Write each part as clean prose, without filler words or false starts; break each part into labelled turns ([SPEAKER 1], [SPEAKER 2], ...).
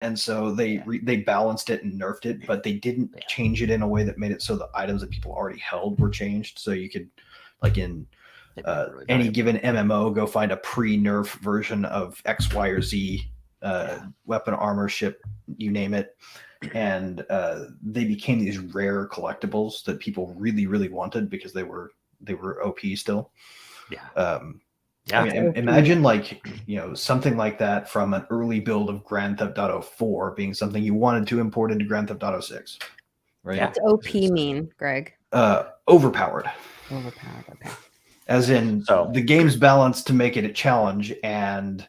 [SPEAKER 1] And so they balanced it and nerfed it, but they didn't change it in a way that made it so the items that people already held were changed. So you could, like in really any given MMO, go find a pre-nerf version of X, Y, or Z weapon, armor, ship, you name it. And they became these rare collectibles that people really, really wanted because they were OP still.
[SPEAKER 2] Yeah.
[SPEAKER 1] I mean, imagine like, something like that from an early build of Grand Theft Auto 4 being something you wanted to import into Grand Theft Auto 6, right?
[SPEAKER 3] What's OP mean, Greg?
[SPEAKER 1] Overpowered.
[SPEAKER 3] Overpowered, okay.
[SPEAKER 1] As in, the game's balanced to make it a challenge, and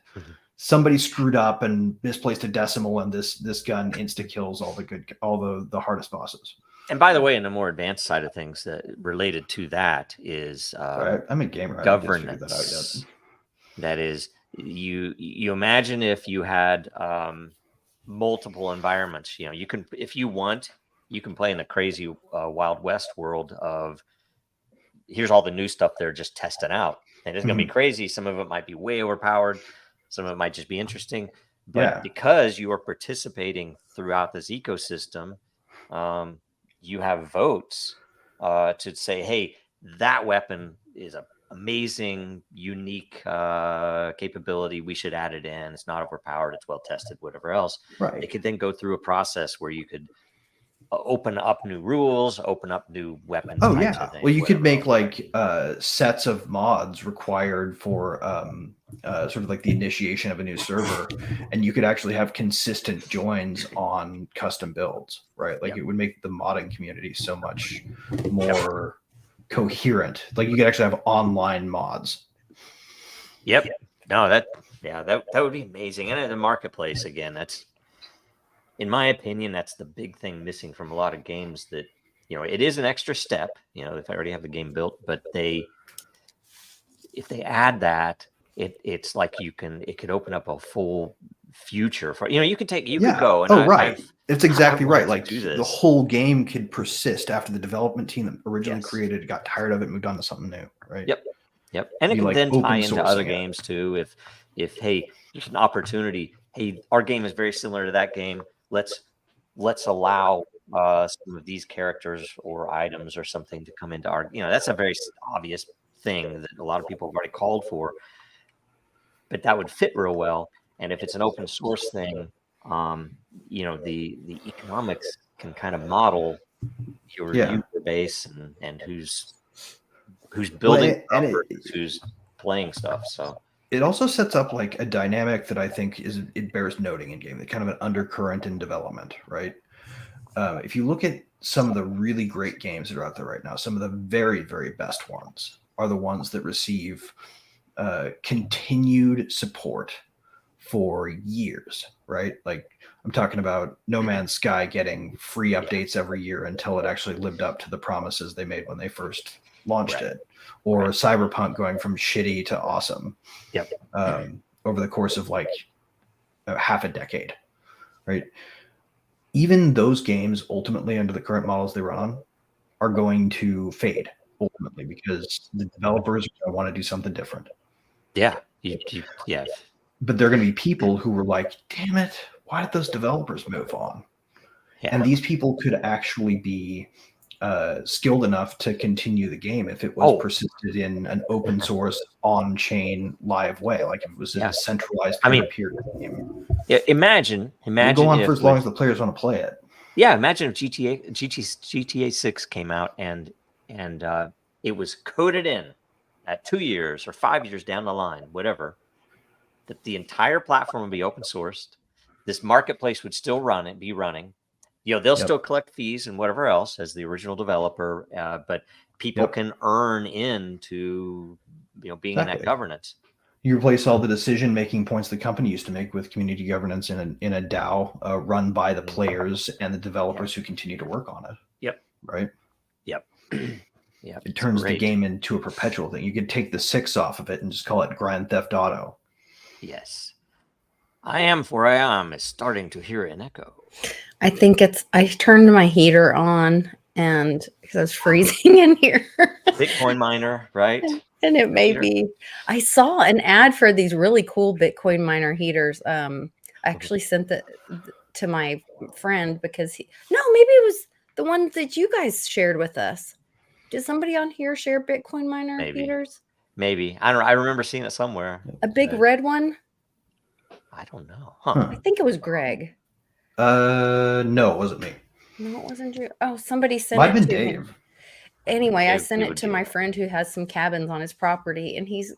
[SPEAKER 1] somebody screwed up and misplaced a decimal, and this gun insta kills all the hardest bosses.
[SPEAKER 2] And by the way, in the more advanced side of things, that related to that is
[SPEAKER 1] I'm a gamer.
[SPEAKER 2] Governance. That is, you imagine if you had multiple environments. You can, if you want, you can play in a crazy Wild West world of here's all the new stuff they're just testing out, and it's going to be crazy. Some of it might be way overpowered. Some of it might just be interesting. But because you are participating throughout this ecosystem, you have votes to say, hey, that weapon is an amazing, unique capability. We should add it in. It's not overpowered. It's well tested, whatever else.
[SPEAKER 1] Right.
[SPEAKER 2] It could then go through a process where you could open up new rules, open up new weapons.
[SPEAKER 1] Oh, yeah. Well, you could make like sets of mods required for sort of like the initiation of a new server, and you could actually have consistent joins on custom builds, right? Like it would make the modding community so much more coherent. Like you could actually have online mods.
[SPEAKER 2] Yep. No, that would be amazing. And in the marketplace, again, that's, in my opinion, that's the big thing missing from a lot of games. That, it is an extra step, if I already have the game built, but if they add that, it's like it could open up a full future for, you could go. And
[SPEAKER 1] It's exactly right. Like the whole game could persist after the development team that originally created it got tired of it and moved on to something new, right?
[SPEAKER 2] Yep. And it can then tie into other games too. If hey, there's an opportunity. Hey, our game is very similar to that game. Let's allow some of these characters or items or something to come into our. That's a very obvious thing that a lot of people have already called for. But that would fit real well. And if it's an open source thing, the economics can kind of model your user base and who's building and who's playing stuff. So
[SPEAKER 1] it also sets up like a dynamic that I think it bears noting in game, that kind of an undercurrent in development, right? If you look at some of the really great games that are out there right now, some of the very, very best ones are the ones that receive continued support for years, right? Like I'm talking about No Man's Sky getting free updates every year until it actually lived up to the promises they made when they first launched it, or Cyberpunk going from shitty to awesome over the course of like half a decade, right? Even those games ultimately, under the current models they run on, are going to fade ultimately because the developers are going to want to do something different. But there are going to be people who were like, damn it, why did those developers move on? And these people could actually be skilled enough to continue the game if it was persisted in an open source, on-chain, live way, like if it was a centralized peer-to-peer game.
[SPEAKER 2] Yeah, imagine
[SPEAKER 1] it'll go on for as long as the players want to play it.
[SPEAKER 2] Yeah, imagine if GTA6 came out and it was coded in at 2 years or 5 years down the line, whatever, that the entire platform would be open sourced. This marketplace would still be running. They'll still collect fees and whatever else as the original developer, but people can earn into being in that governance.
[SPEAKER 1] You replace all the decision-making points the company used to make with community governance in a DAO run by the players and the developers who continue to work on it. Right? It turns the game into a perpetual thing. You could take the 6 off of it and just call it Grand Theft Auto.
[SPEAKER 2] Yes. I am is starting to hear an echo.
[SPEAKER 3] I think I turned my heater on and because I was freezing in here.
[SPEAKER 2] Bitcoin miner, right?
[SPEAKER 3] And it may be. I saw an ad for these really cool Bitcoin miner heaters. I actually sent to my friend because maybe it was the one that you guys shared with us. Did somebody on here share Bitcoin miner
[SPEAKER 2] Maybe.
[SPEAKER 3] heaters?
[SPEAKER 2] Maybe. I don't know. I remember seeing it somewhere.
[SPEAKER 3] A big red one?
[SPEAKER 2] I don't know. Huh.
[SPEAKER 3] I think it was Greg.
[SPEAKER 1] No, it wasn't me.
[SPEAKER 3] No, it wasn't you. Oh, somebody sent
[SPEAKER 1] Might have
[SPEAKER 3] it
[SPEAKER 1] been
[SPEAKER 3] to
[SPEAKER 1] Dave.
[SPEAKER 3] him. Anyway, I
[SPEAKER 2] Dave
[SPEAKER 3] sent it
[SPEAKER 2] would
[SPEAKER 3] to
[SPEAKER 2] do
[SPEAKER 3] my
[SPEAKER 2] that.
[SPEAKER 3] friend who has some cabins on his property, and he's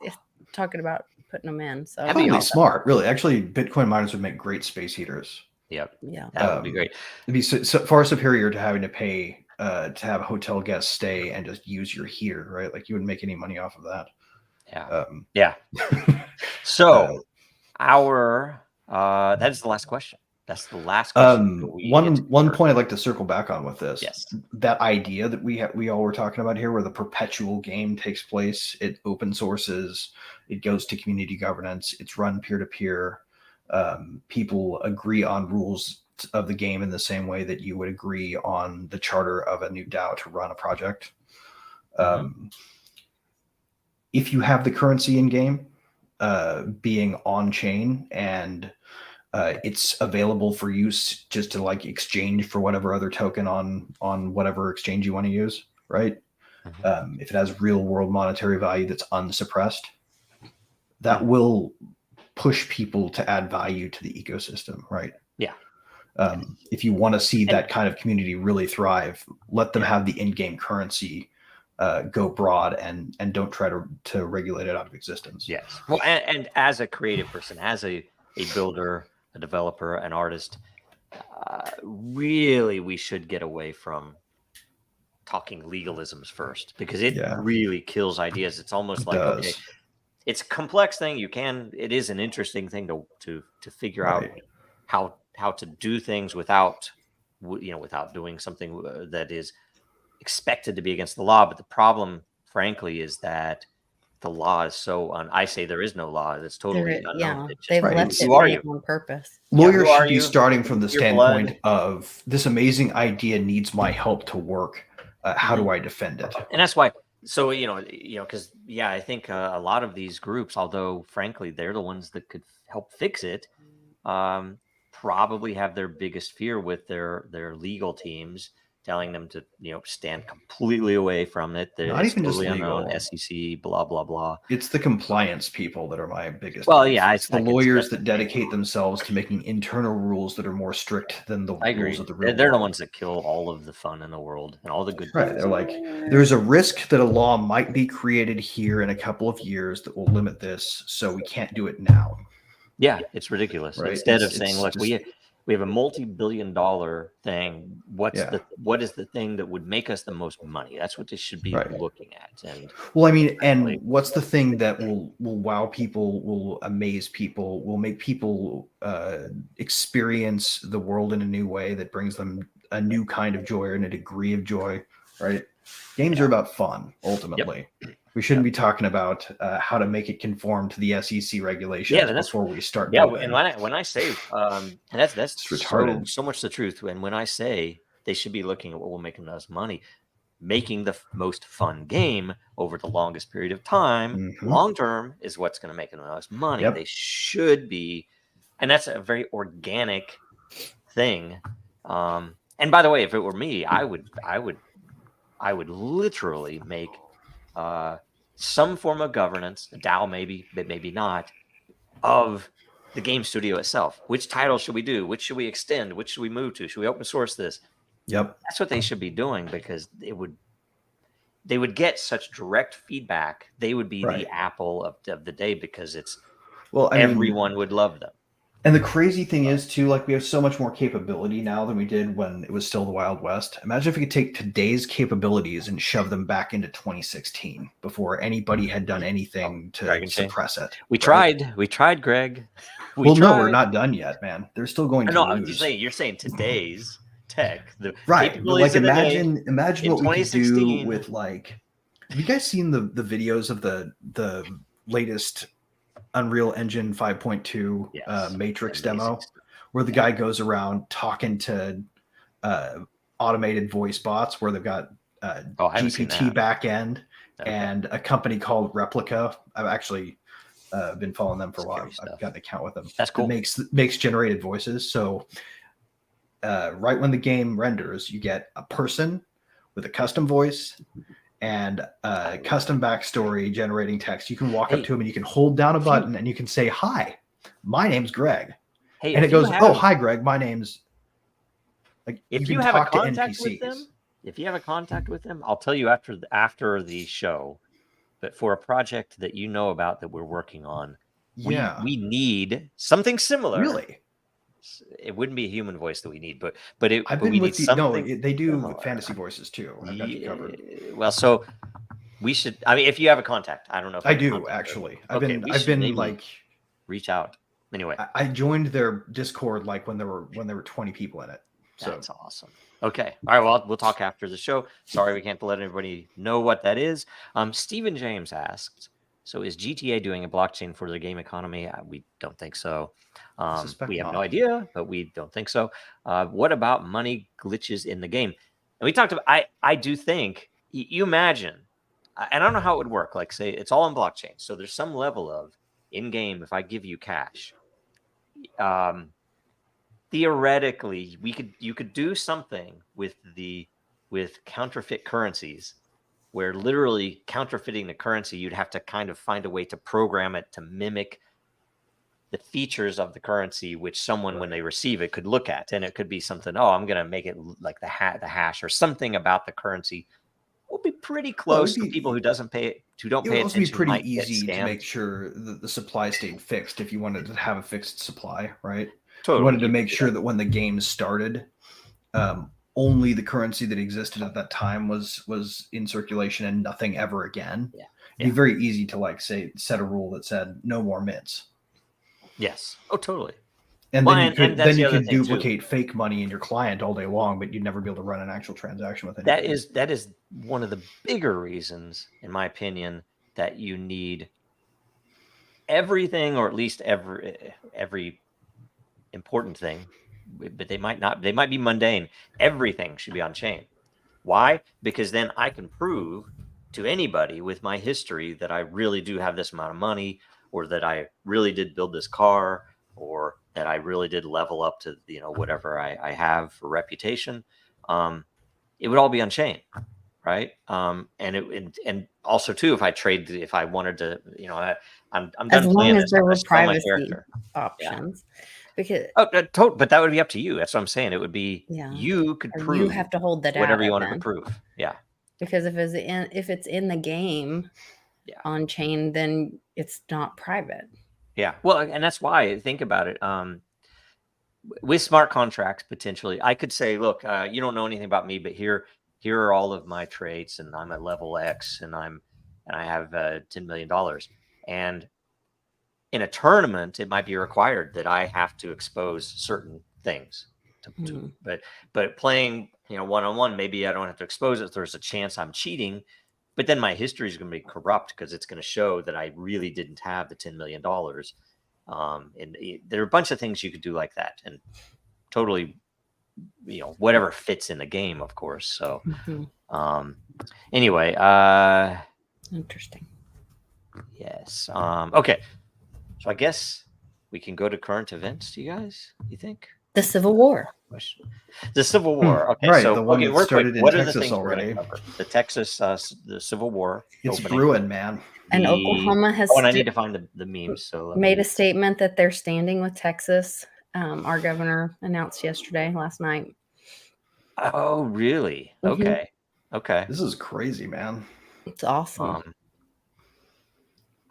[SPEAKER 3] talking about putting them in. So
[SPEAKER 2] That'd be
[SPEAKER 1] Totally
[SPEAKER 2] awesome.
[SPEAKER 1] smart, really. Actually, Bitcoin miners would make great space heaters.
[SPEAKER 2] Yep.
[SPEAKER 3] yeah.
[SPEAKER 2] That would be great.
[SPEAKER 1] It'd be so far superior to having to pay to have hotel guests stay and just use your heater, right? Like you wouldn't make any money off of that.
[SPEAKER 2] Yeah. Yeah. So that is the last question. That's the last question.
[SPEAKER 1] One point I'd like to circle back on with this.
[SPEAKER 2] Yes.
[SPEAKER 1] That idea that we all were talking about here, where the perpetual game takes place, it open sources, it goes to community governance, it's run peer to peer. People agree on rules of the game in the same way that you would agree on the charter of a new DAO to run a project. If you have the currency in game being on chain and it's available for use just to like exchange for whatever other token on whatever exchange you want to use, right? If it has real world monetary value that's unsuppressed, that will push people to add value to the ecosystem, right?
[SPEAKER 2] Yeah.
[SPEAKER 1] If you want to see that kind of community really thrive, let them have the in-game currency go broad and don't try to regulate it out of existence.
[SPEAKER 2] Yes. Well, and as a creative person, as a builder, a developer, an artist, really we should get away from talking legalisms first, because it really kills ideas. It's almost like, okay, it's a complex thing. It is an interesting thing to figure out how to do things without doing something that is expected to be against the law. But the problem, frankly, is that the law is I say there is no law. It's totally unknown.
[SPEAKER 3] They've left it on purpose.
[SPEAKER 1] Lawyers should be starting from the standpoint of this amazing idea needs my help to work. How do I defend it?
[SPEAKER 2] And that's why. So because I think a lot of these groups, although frankly they're the ones that could help fix it, probably have their biggest fear with their legal teams telling them to stand completely away from it.
[SPEAKER 1] Not even
[SPEAKER 2] totally
[SPEAKER 1] just legal.
[SPEAKER 2] unknown, SEC, blah blah blah.
[SPEAKER 1] It's the compliance people that are my biggest.
[SPEAKER 2] Well,
[SPEAKER 1] beef.
[SPEAKER 2] yeah,
[SPEAKER 1] it's the lawyers that dedicate themselves to making internal rules that are more strict than the rules of the real
[SPEAKER 2] They're
[SPEAKER 1] world.
[SPEAKER 2] the ones that kill all of the fun in the world and all the good.
[SPEAKER 1] Right. They're like, there's a risk that a law might be created here in a couple of years that will limit this, so we can't do it now.
[SPEAKER 2] Yeah, it's ridiculous. Right? Instead of saying, look, we have a multi-billion-dollar thing. What is the thing that would make us the most money? That's what they should be looking at. And
[SPEAKER 1] what's the thing that will wow people, will amaze people, will make people experience the world in a new way that brings them a new kind of joy and a degree of joy, right? Games are about fun, ultimately. Yep. We shouldn't be talking about how to make it conform to the SEC regulations before we start.
[SPEAKER 2] Yeah, and when I say, and that's
[SPEAKER 1] retarded.
[SPEAKER 2] So much the truth. And when I say they should be looking at what will make them the most money, making the most fun game over the longest period of time, long term, is what's going to make them the most money. Yep. They should be, and that's a very organic thing. And by the way, if it were me, I would literally make some form of governance, a DAO maybe, but maybe not, of the game studio itself. Which title should we do? Which should we extend? Which should we move to? Should we open source this?
[SPEAKER 1] Yep.
[SPEAKER 2] That's what they should be doing, because they would get such direct feedback. They would be the Apple of the day, because everyone would love them.
[SPEAKER 1] And the crazy thing is, too, like, we have so much more capability now than we did when it was still the Wild West. Imagine if we could take today's capabilities and shove them back into 2016 before anybody had done anything to suppress it.
[SPEAKER 2] We tried, Greg.
[SPEAKER 1] No, we're not done yet, man. They're still going to lose.
[SPEAKER 2] You're saying today's tech.
[SPEAKER 1] Like, imagine what we could do with, like, have you guys seen the videos of the latest Unreal Engine 5.2 Matrix demo, where the guy goes around talking to automated voice bots, where they've got GPT backend and a company called Replica. I've actually been following them for a while. I've got an account with them.
[SPEAKER 2] That's cool.
[SPEAKER 1] It makes generated voices. So right when the game renders, you get a person with a custom voice and a custom backstory generating text. You can walk up to him and you can hold down a button and you can say, "Hi, my name's Greg."
[SPEAKER 2] Hey,
[SPEAKER 1] And it goes, "Oh, hi, Greg. My name's..." Like,
[SPEAKER 2] if
[SPEAKER 1] you
[SPEAKER 2] you
[SPEAKER 1] can
[SPEAKER 2] have a
[SPEAKER 1] talk to
[SPEAKER 2] contact with
[SPEAKER 1] NPCs.
[SPEAKER 2] them, if you have a contact with them, I'll tell you after the show. But for a project that you know about that we're working on,
[SPEAKER 1] Yeah.
[SPEAKER 2] we need something similar.
[SPEAKER 1] Really?
[SPEAKER 2] It wouldn't be a human voice that we need, but
[SPEAKER 1] I've
[SPEAKER 2] we
[SPEAKER 1] been
[SPEAKER 2] need
[SPEAKER 1] with the... No,
[SPEAKER 2] something
[SPEAKER 1] they do
[SPEAKER 2] similar.
[SPEAKER 1] fantasy voices too. I've got you covered.
[SPEAKER 2] Well, so we should. I mean, if you have a contact, I don't know if
[SPEAKER 1] I do actually. I've been like
[SPEAKER 2] reach out. Anyway,
[SPEAKER 1] I joined their Discord like when there were 20 people in it. So
[SPEAKER 2] that's awesome. Okay. All right. Well, we'll talk after the show. Sorry, we can't let everybody know what that is. Stephen James asked, so is GTA doing a blockchain for the game economy? We don't think so. We have no idea, but we don't think so. What about money glitches in the game? And we talked about, I do think, you imagine, and I don't know how it would work. Like, say, it's all on blockchain. So there's some level of in-game, if I give you cash, theoretically, you could do something with counterfeit currencies, where literally counterfeiting the currency, you'd have to kind of find a way to program it to mimic the features of the currency, which someone, when they receive it, could look at, and it could be something. Oh, I'm going to make it like the hash, or something about the currency will be pretty close to people who don't pay attention.
[SPEAKER 1] It would also be pretty easy to make sure that the supply stayed fixed if you wanted to have a fixed supply, right?
[SPEAKER 2] Totally.
[SPEAKER 1] You wanted to make sure that when the game started, only the currency that existed at that time was in circulation and nothing ever again.
[SPEAKER 2] Yeah.
[SPEAKER 1] It'd be very easy to, like, say, set a rule that said no more mints.
[SPEAKER 2] Yes. Oh, totally.
[SPEAKER 1] And then you could duplicate fake money in your client all day long, but you'd never be able to run an actual transaction with anything.
[SPEAKER 2] That is one of the bigger reasons, in my opinion, that you need everything, or at least every important thing, but they might be mundane. Everything should be on chain. Why? Because then I can prove to anybody with my history that I really do have this amount of money, or that I really did build this car, or that I really did level up to, whatever I have for reputation. It would all be on chain, right? And also too, if I wanted to, I'm done
[SPEAKER 3] as long
[SPEAKER 2] playing
[SPEAKER 3] as
[SPEAKER 2] this,
[SPEAKER 3] there were
[SPEAKER 2] I sell my
[SPEAKER 3] privacy
[SPEAKER 2] character.
[SPEAKER 3] options. Because
[SPEAKER 2] but that would be up to you. That's what I'm saying. It would be you could prove.
[SPEAKER 3] You have to hold that
[SPEAKER 2] whatever you wanted to prove. Yeah.
[SPEAKER 3] Because if it's in the game, on chain, then it's not private.
[SPEAKER 2] Yeah. Well, and that's why, think about it. With smart contracts, potentially, I could say, look, you don't know anything about me, but here are all of my traits, and I'm at level X, and I have $10 million. And in a tournament, it might be required that I have to expose certain things. But playing, one-on-one, maybe I don't have to expose it. There's a chance I'm cheating, but then my history is going to be corrupt, because it's going to show that I really didn't have the $10 million. And there are a bunch of things you could do like that, and totally, whatever fits in the game, of course. So, anyway,
[SPEAKER 3] interesting.
[SPEAKER 2] Yes. Okay. So I guess we can go to current events. Do you guys? You think?
[SPEAKER 3] The Civil War.
[SPEAKER 2] The Civil War. Okay.
[SPEAKER 1] Right.
[SPEAKER 2] So
[SPEAKER 1] the one that started in
[SPEAKER 2] what are the
[SPEAKER 1] Texas
[SPEAKER 2] things
[SPEAKER 1] already.
[SPEAKER 2] we're going to cover? The Texas, the Civil War.
[SPEAKER 1] It's brewing, man.
[SPEAKER 3] And Oklahoma has.
[SPEAKER 2] And I need to find the memes. So
[SPEAKER 3] made a statement that they're standing with Texas. Our governor announced last night.
[SPEAKER 2] Oh, really? Okay. Okay.
[SPEAKER 1] This is crazy, man.
[SPEAKER 3] It's awesome.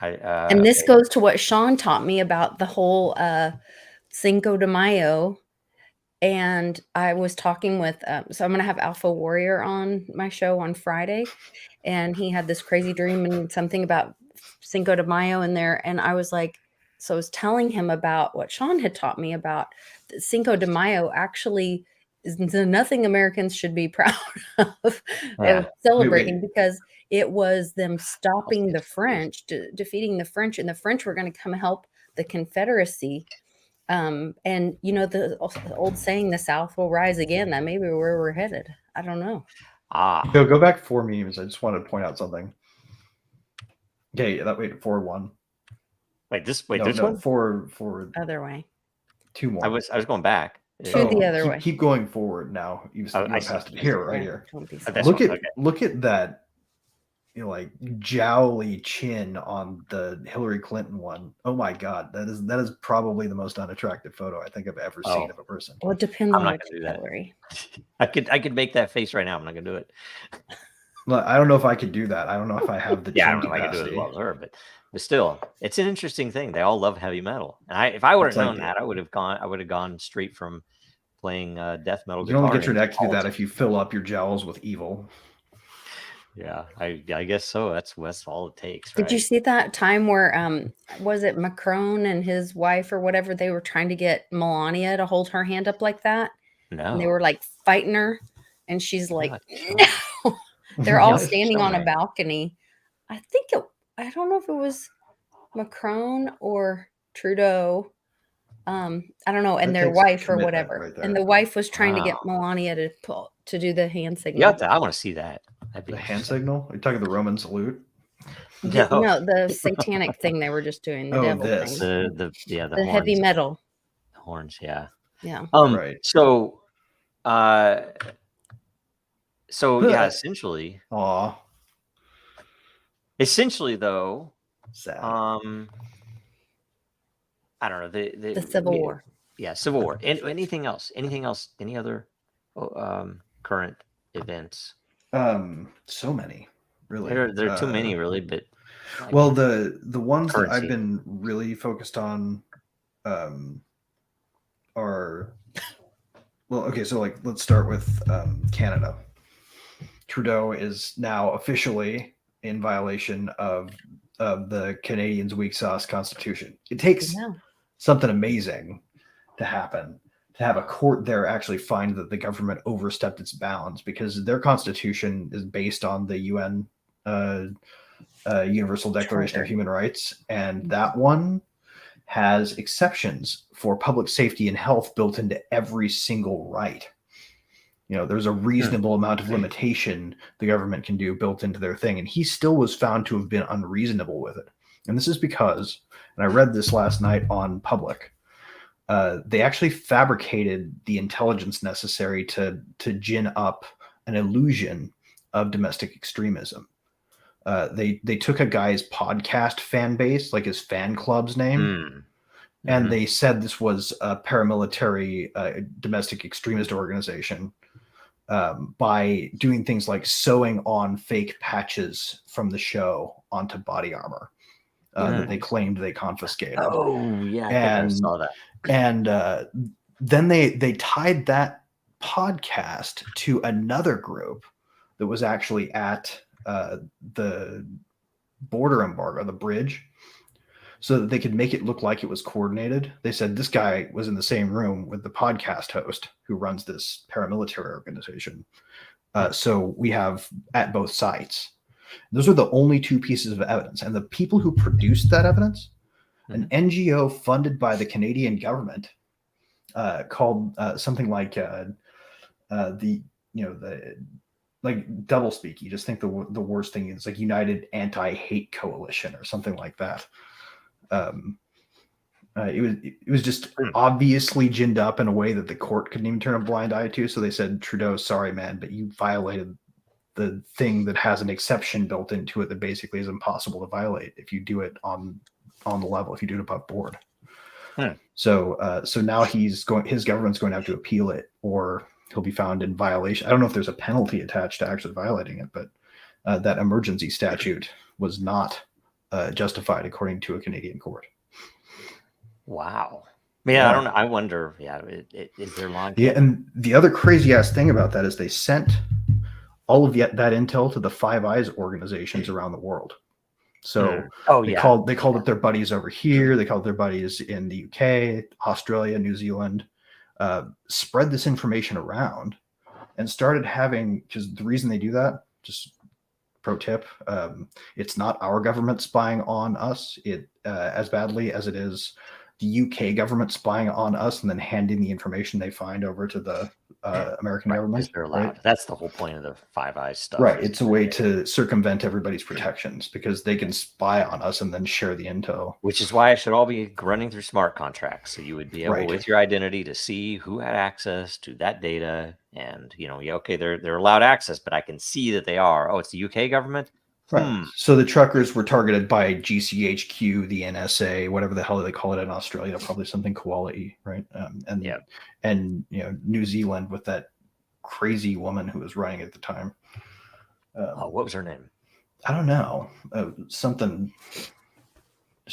[SPEAKER 2] And
[SPEAKER 3] this goes to what Sean taught me about the whole Cinco de Mayo. And I was talking with, so I'm going to have Alpha Warrior on my show on Friday. And he had this crazy dream and something about Cinco de Mayo in there. And I was like, so I was telling him about what Sean had taught me about Cinco de Mayo actually is nothing Americans should be proud of celebrating, because it was them stopping the French, defeating the French, and the French were going to come help the Confederacy. And the old saying, the South will rise again, that may be where we're headed. I don't know.
[SPEAKER 1] So go back 4 memes. I just wanted to point out something. Okay, that wait 4-1.
[SPEAKER 2] This one?
[SPEAKER 1] 4
[SPEAKER 3] other way.
[SPEAKER 1] 2 more.
[SPEAKER 2] I was going back.
[SPEAKER 3] To the other
[SPEAKER 1] keep,
[SPEAKER 3] way.
[SPEAKER 1] keep going forward now. You
[SPEAKER 2] Oh, I
[SPEAKER 1] went
[SPEAKER 2] see.
[SPEAKER 1] past it here, right
[SPEAKER 3] Yeah,
[SPEAKER 1] here.
[SPEAKER 3] don't be
[SPEAKER 2] This
[SPEAKER 3] silly.
[SPEAKER 2] one, okay.
[SPEAKER 1] Look at that, like jowly chin on the Hillary Clinton one. Oh my God, that is probably the most unattractive photo I think I've ever seen of a person.
[SPEAKER 3] Well, it depends
[SPEAKER 2] I'm
[SPEAKER 3] on
[SPEAKER 2] not
[SPEAKER 3] which
[SPEAKER 2] gonna do that.
[SPEAKER 3] Hillary.
[SPEAKER 2] I could make that face right now. I'm not gonna do it.
[SPEAKER 1] Well, I don't know if I could do that. I don't know if I have the
[SPEAKER 2] Yeah, I
[SPEAKER 1] chin
[SPEAKER 2] don't know if I could do it as
[SPEAKER 1] capacity.
[SPEAKER 2] well as her, but still, it's an interesting thing. They all love heavy metal, and if I would have
[SPEAKER 1] It's like-
[SPEAKER 2] known that, I would have gone straight from playing death metal
[SPEAKER 1] You can only
[SPEAKER 2] guitar
[SPEAKER 1] get your
[SPEAKER 2] into
[SPEAKER 1] neck to do that
[SPEAKER 2] politics.
[SPEAKER 1] if you fill up your jowls with evil.
[SPEAKER 2] Yeah, I guess so. That's all it takes,
[SPEAKER 3] Did
[SPEAKER 2] right?
[SPEAKER 3] you see that time where was it Macron and his wife or whatever, they were trying to get Melania to hold her hand up like that? And they
[SPEAKER 2] No.
[SPEAKER 3] were like fighting her, and she's like,
[SPEAKER 2] God, show
[SPEAKER 3] no. They're all
[SPEAKER 1] What?
[SPEAKER 3] standing
[SPEAKER 2] Show
[SPEAKER 3] on a
[SPEAKER 2] me.
[SPEAKER 3] balcony. I don't know if it was Macron or Trudeau. I don't know, and
[SPEAKER 1] That
[SPEAKER 3] their
[SPEAKER 1] takes
[SPEAKER 3] wife or
[SPEAKER 1] commitment
[SPEAKER 3] whatever.
[SPEAKER 1] right
[SPEAKER 3] And
[SPEAKER 1] there.
[SPEAKER 3] the wife was trying to get
[SPEAKER 2] Wow.
[SPEAKER 3] Melania to do the hand
[SPEAKER 2] You
[SPEAKER 3] signal.
[SPEAKER 2] got that? I want to see that. That'd be
[SPEAKER 1] The hand
[SPEAKER 2] interesting.
[SPEAKER 1] signal? Are you talking the Roman salute?
[SPEAKER 2] No.
[SPEAKER 3] No, the satanic thing they were just doing, the
[SPEAKER 1] Oh,
[SPEAKER 3] devil
[SPEAKER 1] this.
[SPEAKER 3] thing.
[SPEAKER 2] The
[SPEAKER 3] The heavy
[SPEAKER 2] horns.
[SPEAKER 3] metal.
[SPEAKER 2] Horns, yeah.
[SPEAKER 3] Yeah.
[SPEAKER 1] Right.
[SPEAKER 2] So yeah, essentially though,
[SPEAKER 1] Sad.
[SPEAKER 2] I don't know,
[SPEAKER 3] The Civil War.
[SPEAKER 2] Yeah, Civil War. And anything else? Any other current events?
[SPEAKER 1] So many, really.
[SPEAKER 2] There are too many, really, but like,
[SPEAKER 1] Well, the ones that I've
[SPEAKER 2] currency.
[SPEAKER 1] been really focused on are okay, so like let's start with Canada. Trudeau is now officially in violation of the Canadians' weak sauce constitution. It takes
[SPEAKER 3] Yeah.
[SPEAKER 1] something amazing to happen to have a court there actually find that the government overstepped its bounds, because their constitution is based on the UN Universal Declaration
[SPEAKER 3] Charter.
[SPEAKER 1] of Human Rights, and that one has exceptions for public safety and health built into every single right. You know, there's a reasonable amount of limitation the government can do built into their thing, and he still was found to have been unreasonable with it. And this is because, and I read this last night on Public, they actually fabricated the intelligence necessary to gin up an illusion of domestic extremism. They took a guy's podcast fan base, like his fan club's name, and they said this was a paramilitary domestic extremist organization by doing things like sewing on fake patches from the show onto body armor that they claimed they confiscated.
[SPEAKER 2] Oh, yeah, I think I saw that.
[SPEAKER 1] And then they tied that podcast to another group that was actually at the border embargo, the bridge, so that they could make it look like it was coordinated. They said this guy was in the same room with the podcast host who runs this paramilitary organization. So we have at both sites. Those are the only two pieces of evidence. And the people who produced that evidence, an NGO funded by the Canadian government, called something like like doublespeak. You just think the worst thing is like United Anti-Hate Coalition or something like that. It was just obviously ginned up in a way that the court couldn't even turn a blind eye to. So they said, Trudeau, sorry, man, but you violated the thing that has an exception built into it that basically is impossible to violate if you do it on the level, if you do it above board. So now his government's going to have to appeal it, or he'll be found in violation. I don't know if there's a penalty attached to actually violating it, but that emergency statute was not justified according to a Canadian court.
[SPEAKER 2] Wow. Yeah, I don't know. I wonder. Yeah, is there long?
[SPEAKER 1] Yeah, and the other crazy ass thing about that is they sent all of that intel to the Five Eyes organizations around the world. So they called it their buddies over here. They called their buddies in the UK, Australia, New Zealand. Spread this information around and started having, because the reason they do that, just pro tip, it's not our government spying on us as badly as it is the UK government spying on us and then handing the information they find over to the American
[SPEAKER 2] Right,
[SPEAKER 1] government.
[SPEAKER 2] because they're allowed.
[SPEAKER 1] Right?
[SPEAKER 2] That's the whole point of the Five Eyes stuff.
[SPEAKER 1] Right. It's a way to circumvent everybody's protections because they can spy on us and then share the intel.
[SPEAKER 2] Which is why it should all be running through smart contracts. So you would be able,
[SPEAKER 1] Right.
[SPEAKER 2] with your identity, to see who had access to that data. And, yeah, okay, they're allowed access, but I can see that they are. Oh, it's the UK government?
[SPEAKER 1] Right. So the truckers were targeted by GCHQ, the NSA, whatever the hell they call it in Australia, probably something koala-y, right? And New Zealand with that crazy woman who was running at the time.
[SPEAKER 2] What was her name?
[SPEAKER 1] I don't know. Something.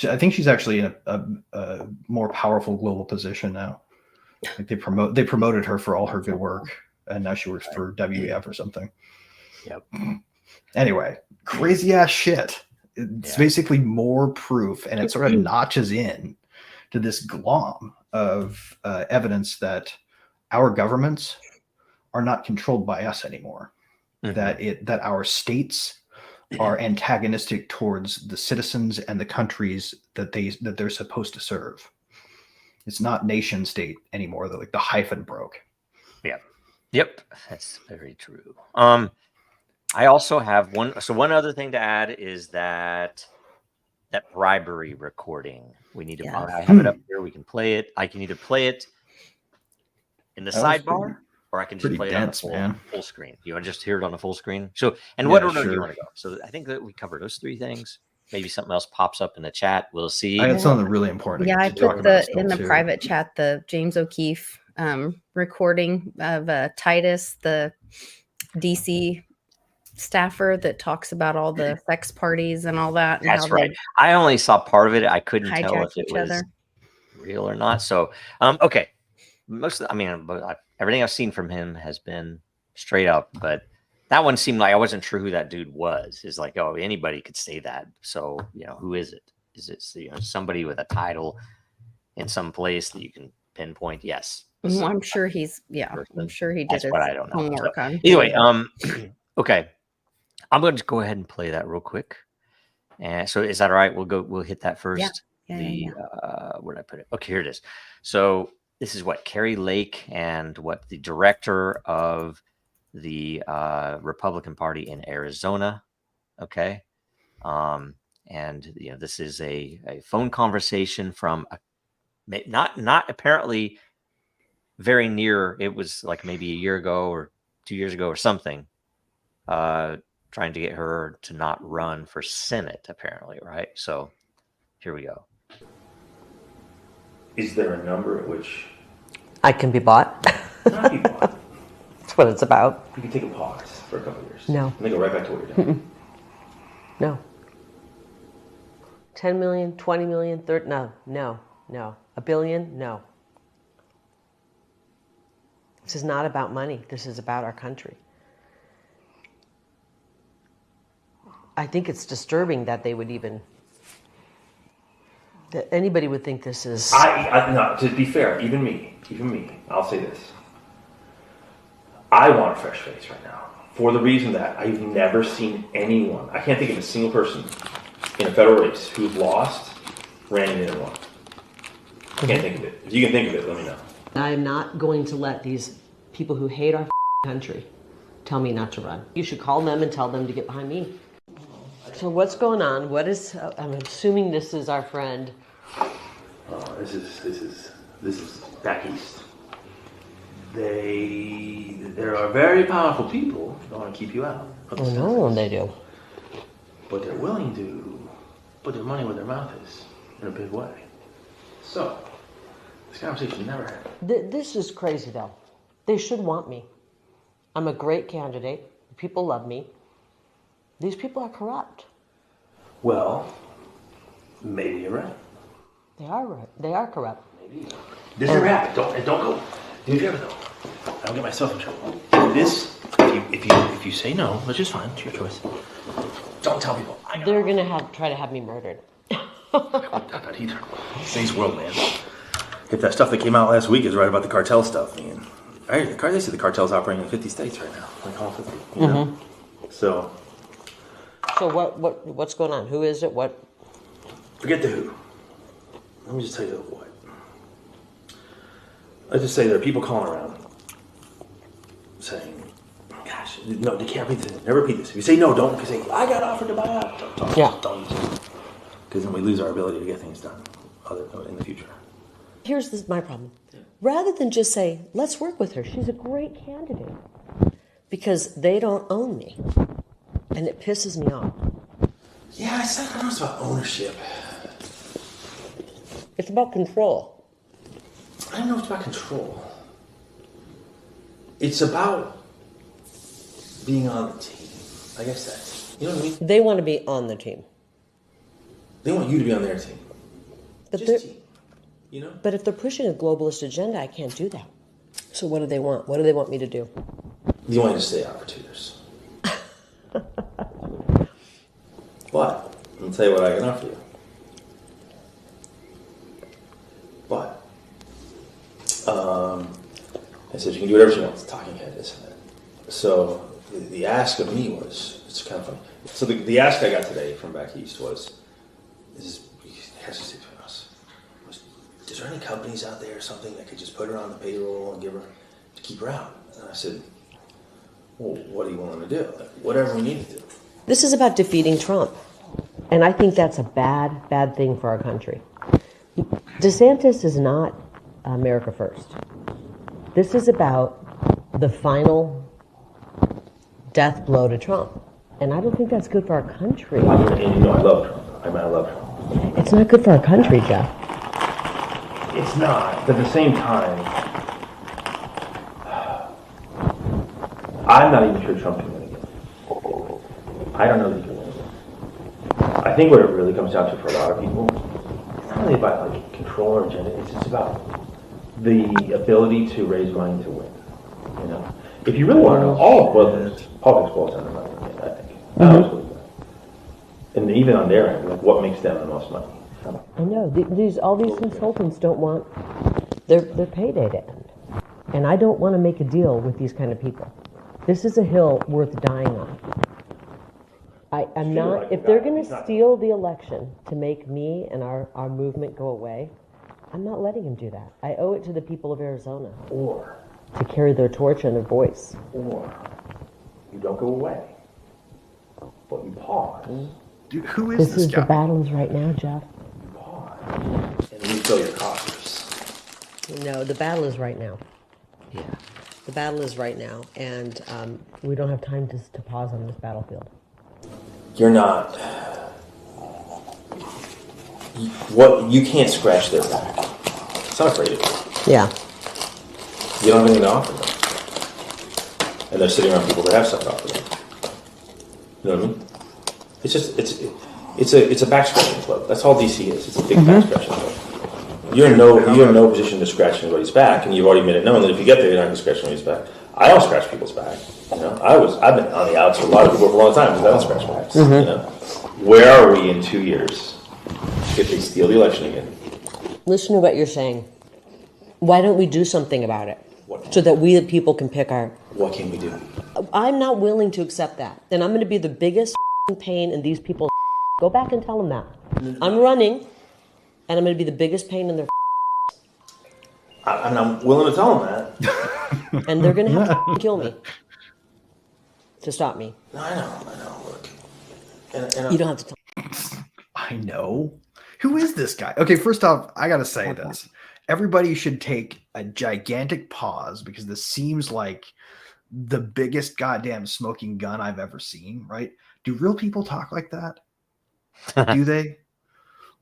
[SPEAKER 1] I think she's actually in a more powerful global position now. Like they promoted her for all her good work, and now she works for WEF or something.
[SPEAKER 2] Yep.
[SPEAKER 1] Anyway, crazy ass shit. It's basically more proof, and it sort of notches in to this glom of evidence that our governments are not controlled by us anymore.
[SPEAKER 2] Mm-hmm.
[SPEAKER 1] That our states are antagonistic towards the citizens and the countries that they're supposed to serve. It's not nation state anymore. Like the hyphen broke.
[SPEAKER 2] Yep, that's very true. I also have one other thing to add is that bribery recording. We need to. I have it up here. We can play it. I can either play it in the sidebar, or I can just play it on the full screen. You want to just hear it on the full screen? So, what order do you want to go? So, I think that we covered those three things. Maybe something else pops up in the chat. We'll see.
[SPEAKER 1] I had something really important.
[SPEAKER 3] Yeah, I put in the private chat the James O'Keefe recording of Titus, the DC staffer that talks about all the sex parties and all that. And
[SPEAKER 2] That's right. I only saw part of it. I couldn't tell if it was real or not. So, okay. Everything I've seen from him has been straight up, but that one seemed like I wasn't sure who that dude was. It's like, oh, anybody could say that. So, who is it? Is it somebody with a title in some place that you can pinpoint? Yes.
[SPEAKER 3] Well, I'm sure he's, I'm sure he did.
[SPEAKER 2] That's what I don't know.
[SPEAKER 3] Homework on.
[SPEAKER 2] Anyway, okay. I'm going to go ahead and play that real quick. And so is that all right? We'll hit that first. Where did I put it? Okay, here it is. So this is what Carrie Lake and what the director of the Republican Party in Arizona. Okay. And this is a phone conversation from not apparently very near. It was like maybe a year ago or 2 years ago or something. Trying to get her to not run for Senate, apparently, right? So here we go.
[SPEAKER 4] Is there a number at which
[SPEAKER 5] I can be bought?
[SPEAKER 4] not be bought?
[SPEAKER 5] That's what it's about.
[SPEAKER 4] You can take a pause for a couple of years.
[SPEAKER 5] No.
[SPEAKER 4] And then go right back to what you're doing.
[SPEAKER 5] No. 10 million, 20 million, 30, no. A billion, no. This is not about money. This is about our country. I think it's disturbing that they would that anybody would think this is.
[SPEAKER 4] No, to be fair, even me, I'll say this. I want a fresh face right now for the reason that I've never seen anyone. I can't think of a single person in a federal race who's lost, ran in and won. I can't think of it. If you can think of it, let me know.
[SPEAKER 5] I am not going to let these people who hate our country tell me not to run. You should call them and tell them to get behind me. So what's going on? I'm assuming this is our friend.
[SPEAKER 4] This is back east. There are very powerful people that want to keep you out.
[SPEAKER 5] Oh no, they do.
[SPEAKER 4] But they're willing to put their money where their mouth is in a big way. So this conversation never happened.
[SPEAKER 5] This is crazy though. They should want me. I'm a great candidate. People love me. These people are corrupt.
[SPEAKER 4] Well, maybe you're right.
[SPEAKER 5] They are right. They are corrupt.
[SPEAKER 4] Maybe. This never happened. Don't go. Do me a favor though. I don't get myself in trouble. If you say no, which is fine, it's your choice. Don't tell people.
[SPEAKER 5] They're gonna try to have me murdered.
[SPEAKER 4] Not either. Today's world, man. If that stuff that came out last week is right about the cartel stuff, man. They say the cartel's operating in 50 states right now, like all 50. You know? So
[SPEAKER 5] what's going on? Who is it? What?
[SPEAKER 4] Forget the who. Let me just tell you the what. Let's just say there are people calling around saying, "Gosh, no, they can't repeat this. Never repeat this." If you say no, don't. If you say, "I got offered to buy out," don't use it, because then we lose our ability to get things done in the future.
[SPEAKER 5] Here's my problem. Rather than just say, let's work with her, she's a great candidate, because they don't own me, and it pisses me off.
[SPEAKER 4] Yeah, I don't know. It's about ownership.
[SPEAKER 5] It's about control.
[SPEAKER 4] I don't know if it's about control. It's about being on the team. I guess that's, you know what I mean?
[SPEAKER 5] They want to be on the team.
[SPEAKER 4] They want you to be on their team.
[SPEAKER 5] But
[SPEAKER 4] Just team. You know?
[SPEAKER 5] But if they're pushing a globalist agenda, I can't do that. So what do they want? What do they want me to do?
[SPEAKER 4] You want me to stay out for 2 years. But, I'll tell you what I can offer you. But, I said you can do whatever you want. It's a talking head, isn't it? So, the ask of me was, it's kind of funny. So the ask I got today from back east was, is there any companies out there or something that could just put her on the payroll and keep her out? And I said, well, what are you willing to do? Like, whatever we need to do.
[SPEAKER 5] This is about defeating Trump. And I think that's a bad, bad thing for our country. DeSantis is not America first. This is about the final death blow to Trump. And I don't think that's good for our country.
[SPEAKER 4] And you know I love Trump. I love Trump.
[SPEAKER 5] It's not good for our country, Jeff.
[SPEAKER 4] It's not. But at the same time, I'm not even sure Trump can win again. I don't know that he can win again. I think what it really comes down to for a lot of people, it's not really about like control or agenda. It's just about the ability to raise money to win. You know, if you really want to know, all of politics boils down to money. I think. I always believe that. And even on their end, like what makes them the most money?
[SPEAKER 5] I know. All these consultants don't want their payday to end. And I don't want to make a deal with these kind of people. This is a hill worth dying on. I'm not, if they're going to steal the election to make me and our movement go away, I'm not letting them do that. I owe it to the people of Arizona.
[SPEAKER 4] Or
[SPEAKER 5] to carry their torch and their voice.
[SPEAKER 4] Or you don't go away, but you pause.
[SPEAKER 1] Dude, who is this guy?
[SPEAKER 5] The battle is right now, Jeff.
[SPEAKER 4] You pause and refill your coffers.
[SPEAKER 5] No, the battle is right now.
[SPEAKER 2] Yeah.
[SPEAKER 5] The battle is right now, and we don't have time to pause on this battlefield.
[SPEAKER 4] You're not. You can't scratch their back. It's not afraid of you.
[SPEAKER 5] Yeah.
[SPEAKER 4] You don't have anything to offer them, and they're sitting around people that have stuff to offer them. You know what I mean? It's just it's a back scratching club. That's all DC is. It's a big back scratching club. You're in no position to scratch anybody's back, and you've already made it known that if you get there, you're not going to scratch anybody's back. I don't scratch people's back. You know, I've been on the outs with a lot of people for a long time because I don't scratch backs. You know, where are we in 2 years if they steal the election again?
[SPEAKER 5] Listen to what you're saying. Why don't we do something about it so that we the people can pick our...
[SPEAKER 4] What can we do?
[SPEAKER 5] I'm not willing to accept that, and I'm going to be the biggest pain in these people's... Go back and tell them that. I'm running, and I'm going to be the biggest pain in their...
[SPEAKER 4] I'm willing to tell them that.
[SPEAKER 5] And they're going to have to kill me to stop me.
[SPEAKER 4] I know. Look. And
[SPEAKER 5] you don't have to tell.
[SPEAKER 1] I know. Who is this guy? Okay, first off, I got to say this. Everybody should take a gigantic pause because this seems like the biggest goddamn smoking gun I've ever seen, right? Do real people talk like that? Do they?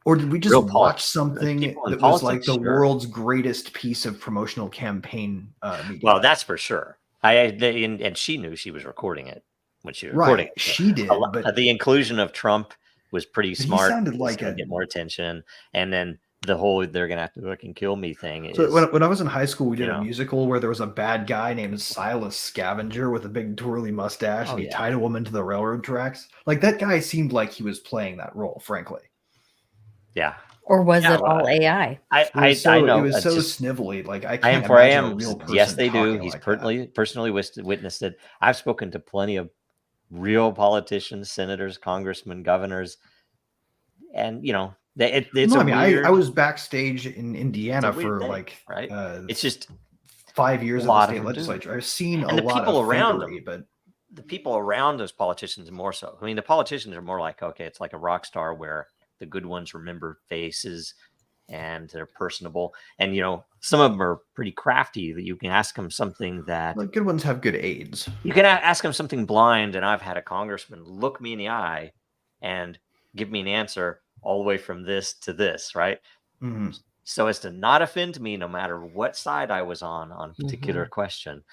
[SPEAKER 1] Or did we just watch something that was like the world's greatest piece of promotional campaign media?
[SPEAKER 2] Well, that's for sure. And she knew she was recording it when she was recording it.
[SPEAKER 1] She did.
[SPEAKER 2] But the inclusion of Trump was pretty smart.
[SPEAKER 1] He sounded like
[SPEAKER 2] to get more attention. And then the whole "they're gonna have to fucking kill me" thing.
[SPEAKER 1] So when I was in high school, we did a musical where there was a bad guy named Silas Scavenger with a big twirly mustache, and he tied a woman to the railroad tracks. Like that guy seemed like he was playing that role, frankly.
[SPEAKER 2] Yeah.
[SPEAKER 3] Or was it all AI?
[SPEAKER 2] I know.
[SPEAKER 1] It was so snivelly. Like I
[SPEAKER 2] am
[SPEAKER 1] can't
[SPEAKER 2] for
[SPEAKER 1] imagine
[SPEAKER 2] AM.
[SPEAKER 1] a real person.
[SPEAKER 2] Yes, they do. He's
[SPEAKER 1] like
[SPEAKER 2] personally witnessed it. I've spoken to plenty of real politicians, senators, congressmen, governors, and it's. I
[SPEAKER 1] was backstage in Indiana for
[SPEAKER 2] thing,
[SPEAKER 1] like
[SPEAKER 2] right. It's just
[SPEAKER 1] 5 years
[SPEAKER 2] A
[SPEAKER 1] of the
[SPEAKER 2] lot of
[SPEAKER 1] state
[SPEAKER 2] them do.
[SPEAKER 1] legislature, I've seen
[SPEAKER 2] And
[SPEAKER 1] a
[SPEAKER 2] the
[SPEAKER 1] lot
[SPEAKER 2] people
[SPEAKER 1] of
[SPEAKER 2] around
[SPEAKER 1] fakery,
[SPEAKER 2] them.
[SPEAKER 1] but
[SPEAKER 2] The people around those politicians more so. I mean, the politicians are more like, okay, it's like a rock star where the good ones remember faces and they're personable. And, you know, some of them are pretty crafty that you can ask them something that
[SPEAKER 1] like good ones have good aides.
[SPEAKER 2] you can ask them something blind. And I've had a congressman look me in the eye and give me an answer all the way from this to this, right?
[SPEAKER 1] Mhm.
[SPEAKER 2] So as to not offend me, no matter what side I was on a particular
[SPEAKER 5] Mm-hmm.
[SPEAKER 2] question.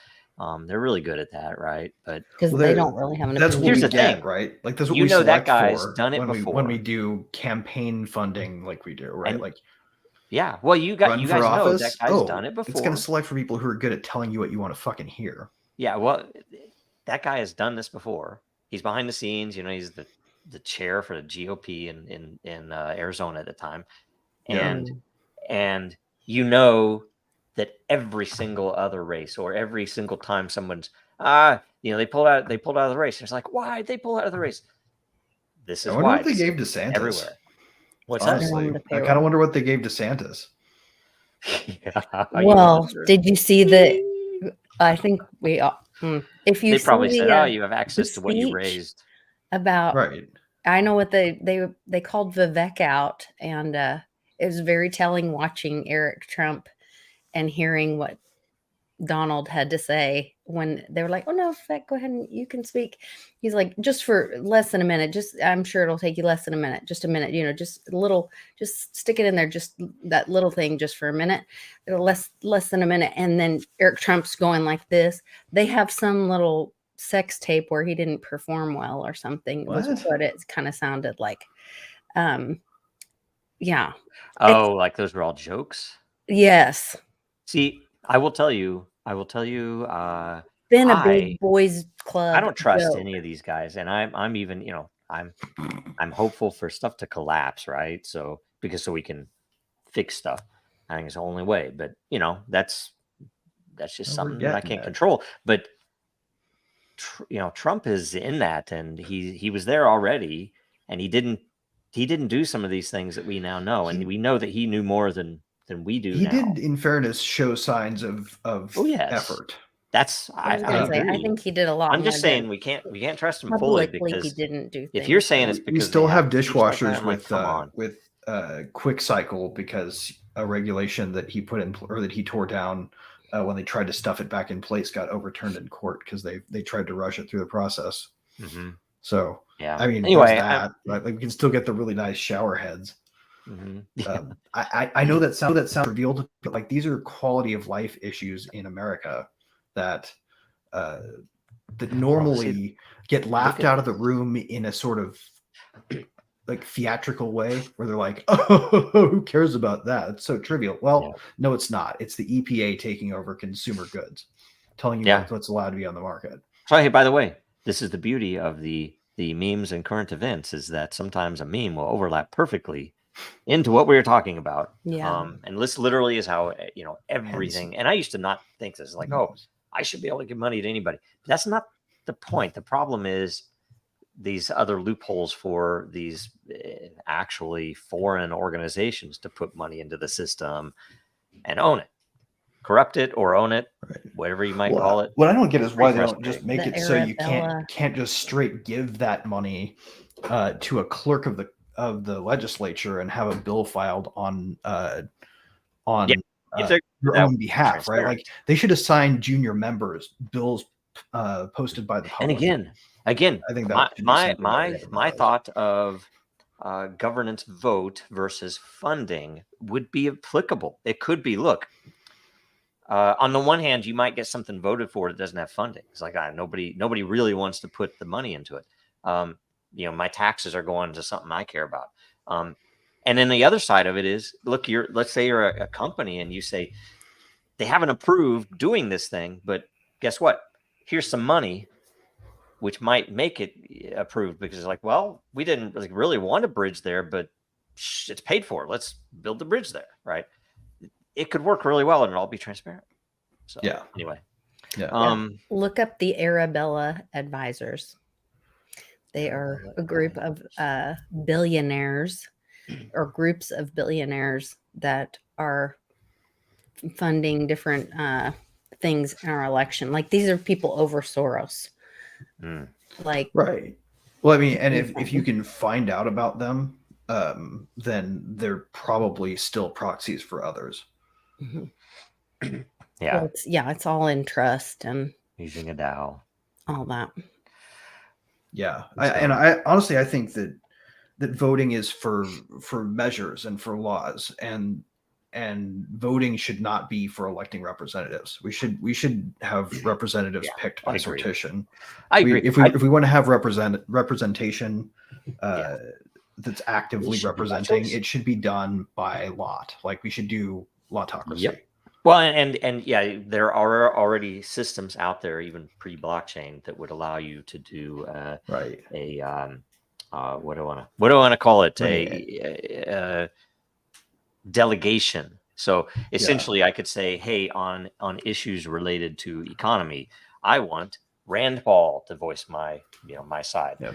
[SPEAKER 2] They're really good at that, right? But
[SPEAKER 3] because
[SPEAKER 1] Well,
[SPEAKER 3] they
[SPEAKER 1] there-
[SPEAKER 3] don't really have an
[SPEAKER 1] That's
[SPEAKER 3] opinion.
[SPEAKER 1] what
[SPEAKER 2] Here's
[SPEAKER 1] we
[SPEAKER 2] the
[SPEAKER 1] get,
[SPEAKER 2] thing.
[SPEAKER 1] right? Like that's what
[SPEAKER 2] You
[SPEAKER 1] we
[SPEAKER 2] know that
[SPEAKER 1] select
[SPEAKER 2] guy's
[SPEAKER 1] for
[SPEAKER 2] done it
[SPEAKER 1] when
[SPEAKER 2] before.
[SPEAKER 1] we do campaign funding, like we do, right?
[SPEAKER 2] And
[SPEAKER 1] like
[SPEAKER 2] yeah, well, you
[SPEAKER 1] run
[SPEAKER 2] guys
[SPEAKER 1] for
[SPEAKER 2] know that
[SPEAKER 1] office.
[SPEAKER 2] guy's done it
[SPEAKER 1] It's
[SPEAKER 2] before.
[SPEAKER 1] going to select for people who are good at telling you what you want to fucking hear.
[SPEAKER 2] Yeah, well, that guy has done this before. He's behind the scenes. You know, he's the chair for the GOP in Arizona at the time,
[SPEAKER 1] Yeah.
[SPEAKER 2] and you know that every single other race or every single time someone's they pulled out of the race. It's like, why did they pull out of the race? This
[SPEAKER 1] I
[SPEAKER 2] is
[SPEAKER 1] wonder
[SPEAKER 2] why
[SPEAKER 1] what they
[SPEAKER 2] it's
[SPEAKER 1] gave DeSantis.
[SPEAKER 2] everywhere. What's that?
[SPEAKER 1] Honestly,
[SPEAKER 3] on the
[SPEAKER 1] I kind
[SPEAKER 3] payroll.
[SPEAKER 1] of wonder what they gave DeSantis.
[SPEAKER 2] Yeah, you
[SPEAKER 3] Well,
[SPEAKER 2] wonder.
[SPEAKER 3] did you see the? I think we. If you
[SPEAKER 2] They probably
[SPEAKER 3] see
[SPEAKER 2] said,
[SPEAKER 3] the,
[SPEAKER 2] "Oh, you have access to what you
[SPEAKER 3] speech
[SPEAKER 2] raised."
[SPEAKER 3] about,
[SPEAKER 1] Right.
[SPEAKER 3] I know what they called Vivek out, and it was very telling watching Eric Trump and hearing what Donald had to say when they were like, "Oh no, Vivek, go ahead and you can speak." He's like, "Just for less than a minute. Just I'm sure it'll take you less than a minute. Just a minute. You know, just a little. Just stick it in there. Just that little thing, just for a minute. Less than a minute." And then Eric Trump's going like this. They have some little sex tape where he didn't perform well or something. Was
[SPEAKER 1] What?
[SPEAKER 3] what it kind of sounded like. Yeah.
[SPEAKER 2] Oh, like those were all jokes.
[SPEAKER 3] Yes.
[SPEAKER 2] See, I will tell you.
[SPEAKER 3] Been a
[SPEAKER 2] I
[SPEAKER 3] big boys club.
[SPEAKER 2] I don't trust
[SPEAKER 3] joke.
[SPEAKER 2] any of these guys, and I'm even I'm hopeful for stuff to collapse, right? So so we can fix stuff. I think it's the only way. But that's just
[SPEAKER 1] Well, we're
[SPEAKER 2] something that I
[SPEAKER 1] getting
[SPEAKER 2] can't
[SPEAKER 1] there.
[SPEAKER 2] control. But Trump is in that, and he was there already, and he didn't do some of these things that we now know, and we know that he knew more than we do
[SPEAKER 1] He
[SPEAKER 2] now.
[SPEAKER 1] did, in fairness, show signs of
[SPEAKER 2] Oh, yes.
[SPEAKER 1] effort.
[SPEAKER 2] That's
[SPEAKER 3] I was gonna say, I
[SPEAKER 2] agree.
[SPEAKER 3] think he did a lot.
[SPEAKER 2] I'm just
[SPEAKER 3] more
[SPEAKER 2] saying
[SPEAKER 3] than
[SPEAKER 2] we can't trust him fully
[SPEAKER 3] publicly he
[SPEAKER 2] because
[SPEAKER 3] didn't do.
[SPEAKER 2] if you're
[SPEAKER 3] things,
[SPEAKER 2] saying
[SPEAKER 3] so.
[SPEAKER 2] it's
[SPEAKER 1] We
[SPEAKER 2] because
[SPEAKER 1] still
[SPEAKER 2] they
[SPEAKER 1] have
[SPEAKER 2] impeached that guy,
[SPEAKER 1] dishwashers
[SPEAKER 2] I'm like, come on.
[SPEAKER 1] with quick cycle because a regulation that he put in or that he tore down when they tried to stuff it back in place got overturned in court because they tried to rush it through the process.
[SPEAKER 2] Mm-hmm.
[SPEAKER 1] So
[SPEAKER 2] Yeah.
[SPEAKER 1] I mean,
[SPEAKER 2] Anyway,
[SPEAKER 1] there's that. Right? Like we can still get the really nice shower heads.
[SPEAKER 2] Mm-hmm.
[SPEAKER 1] I know that sounds revealed, but like these are quality of life issues in America that normally get laughed out of the room in a sort of like theatrical way where they're like, "Oh, who cares about that? It's so trivial." Well, no, it's not. It's the EPA taking over consumer goods, telling you what's allowed to be on the market.
[SPEAKER 2] So hey, by the way, this is the beauty of the memes and current events is that sometimes a meme will overlap perfectly into what we were talking about.
[SPEAKER 3] Yeah.
[SPEAKER 2] And this literally is how everything. And I used to not think this like, oh, I should be able to give money to anybody. But that's not the point. The problem is these other loopholes for these actually foreign organizations to put money into the system and own it, corrupt it or own it, whatever you might call it.
[SPEAKER 1] What I don't get is why they don't
[SPEAKER 2] frustrating.
[SPEAKER 1] just make
[SPEAKER 3] The
[SPEAKER 1] it so you
[SPEAKER 3] Arabella.
[SPEAKER 1] can't just straight give that money to a clerk of the legislature and have a bill filed on
[SPEAKER 2] If they're
[SPEAKER 1] your
[SPEAKER 2] that
[SPEAKER 1] own behalf, right? Like they should assign junior members bills posted by the public.
[SPEAKER 2] And again,
[SPEAKER 1] I think that should be something that everyone
[SPEAKER 2] my
[SPEAKER 1] does.
[SPEAKER 2] thought of governance vote versus funding would be applicable. It could be, look, on the one hand, you might get something voted for that doesn't have funding. It's like nobody really wants to put the money into it. My taxes are going to something I care about. And then the other side of it is, look, let's say you're a company and you say they haven't approved doing this thing, but guess what? Here's some money, which might make it approved because it's like, well, we didn't really want a bridge there, but it's paid for. Let's build the bridge there, right? It could work really well and it'll all be transparent. So anyway.
[SPEAKER 1] Yeah.
[SPEAKER 3] Look up the Arabella Advisors. They are a group of billionaires or groups of billionaires that are funding different things in our election. Like these are people over Soros.
[SPEAKER 2] Mm.
[SPEAKER 3] Like
[SPEAKER 1] Right. Well, I mean, and if you can find out about them, then they're probably still proxies for others.
[SPEAKER 3] mhm.
[SPEAKER 2] Yeah,
[SPEAKER 3] Well, it's all in trust and
[SPEAKER 2] using a DAO.
[SPEAKER 3] all that.
[SPEAKER 1] Yeah,
[SPEAKER 2] So-
[SPEAKER 1] I honestly I think that voting is for measures and for laws, and voting should not be for electing representatives. We should have representatives
[SPEAKER 2] Yeah,
[SPEAKER 1] picked
[SPEAKER 2] I
[SPEAKER 1] by
[SPEAKER 2] agree.
[SPEAKER 1] sortition.
[SPEAKER 2] I agree.
[SPEAKER 1] If we want to have representation that's actively
[SPEAKER 2] should be by
[SPEAKER 1] representing,
[SPEAKER 2] choice.
[SPEAKER 1] it should be done by lot. Like we should do lotocracy.
[SPEAKER 2] Yep. Well, and yeah, there are already systems out there, even pre-blockchain, that would allow you to do
[SPEAKER 1] Right.
[SPEAKER 2] a what do I want to call it?
[SPEAKER 1] Right.
[SPEAKER 2] A delegation. So essentially, I could say, hey, on issues related to economy, I want Rand Paul to voice my side.
[SPEAKER 1] Yep.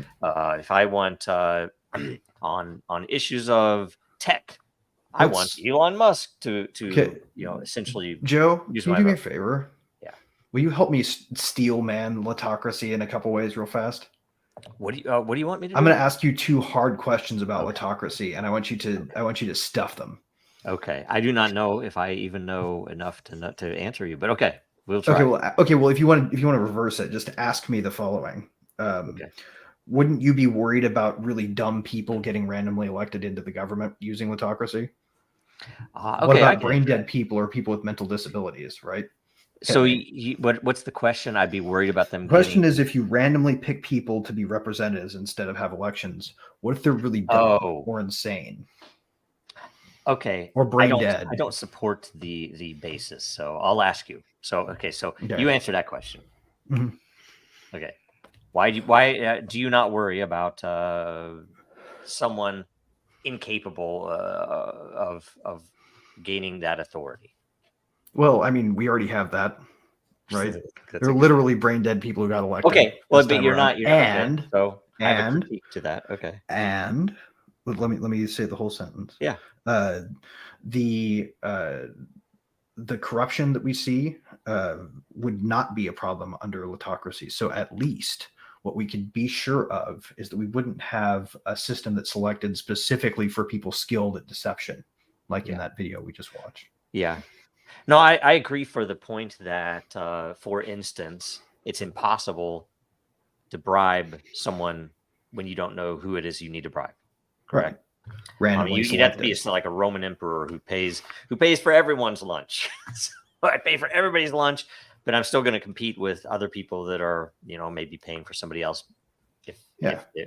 [SPEAKER 2] If I want on issues of tech, I want Elon Musk to
[SPEAKER 1] Okay.
[SPEAKER 2] essentially
[SPEAKER 1] Joe,
[SPEAKER 2] use
[SPEAKER 1] can you
[SPEAKER 2] my
[SPEAKER 1] do me a
[SPEAKER 2] vote.
[SPEAKER 1] favor?
[SPEAKER 2] Yeah.
[SPEAKER 1] Will you help me steel man lotocracy in a couple ways real fast?
[SPEAKER 2] What do you want me to do?
[SPEAKER 1] I'm going to ask you 2 hard questions about
[SPEAKER 2] Okay.
[SPEAKER 1] lotocracy, and I want you to stuff them.
[SPEAKER 2] Okay, I do not know if I even know enough to answer you, but okay, we'll try.
[SPEAKER 1] Okay. Well, if you want to reverse it, just ask me the following.
[SPEAKER 2] Okay.
[SPEAKER 1] Wouldn't you be worried about really dumb people getting randomly elected into the government using lotocracy?
[SPEAKER 2] Okay,
[SPEAKER 1] What
[SPEAKER 2] I
[SPEAKER 1] about
[SPEAKER 2] can
[SPEAKER 1] brain
[SPEAKER 2] answer
[SPEAKER 1] dead
[SPEAKER 2] that.
[SPEAKER 1] people or people with mental disabilities? Right.
[SPEAKER 2] So,
[SPEAKER 1] Okay.
[SPEAKER 2] what's the question? I'd be worried about them.
[SPEAKER 1] The question
[SPEAKER 2] getting...
[SPEAKER 1] is, if you randomly pick people to be representatives instead of have elections, what if they're really dumb or insane?
[SPEAKER 2] Okay.
[SPEAKER 1] Or brain dead.
[SPEAKER 2] I don't support the basis, so I'll ask you. So you answer that question.
[SPEAKER 1] Mhm.
[SPEAKER 2] Okay. Why do you not worry about someone incapable of gaining that authority?
[SPEAKER 1] Well, I mean, we already have that, right?
[SPEAKER 2] That's
[SPEAKER 1] They're
[SPEAKER 2] a good-
[SPEAKER 1] literally brain dead people who got elected.
[SPEAKER 2] Okay. Well,
[SPEAKER 1] this
[SPEAKER 2] but
[SPEAKER 1] time
[SPEAKER 2] you're
[SPEAKER 1] around.
[SPEAKER 2] not. Okay. So I have a critique to that. Okay.
[SPEAKER 1] And let me say the whole sentence.
[SPEAKER 2] Yeah.
[SPEAKER 1] The corruption that we see would not be a problem under lotocracy. So at least what we could be sure of is that we wouldn't have a system that's selected specifically for people skilled at deception, like in that video we just watched.
[SPEAKER 2] Yeah. No, I agree for the point that, for instance, it's impossible to bribe someone when you don't know who it is you need to bribe. Correct.
[SPEAKER 1] Randomly
[SPEAKER 2] You'd have to be like a Roman emperor who pays for everyone's lunch. So I pay for everybody's lunch, but I'm still going to compete with other people that are, maybe paying for somebody else. If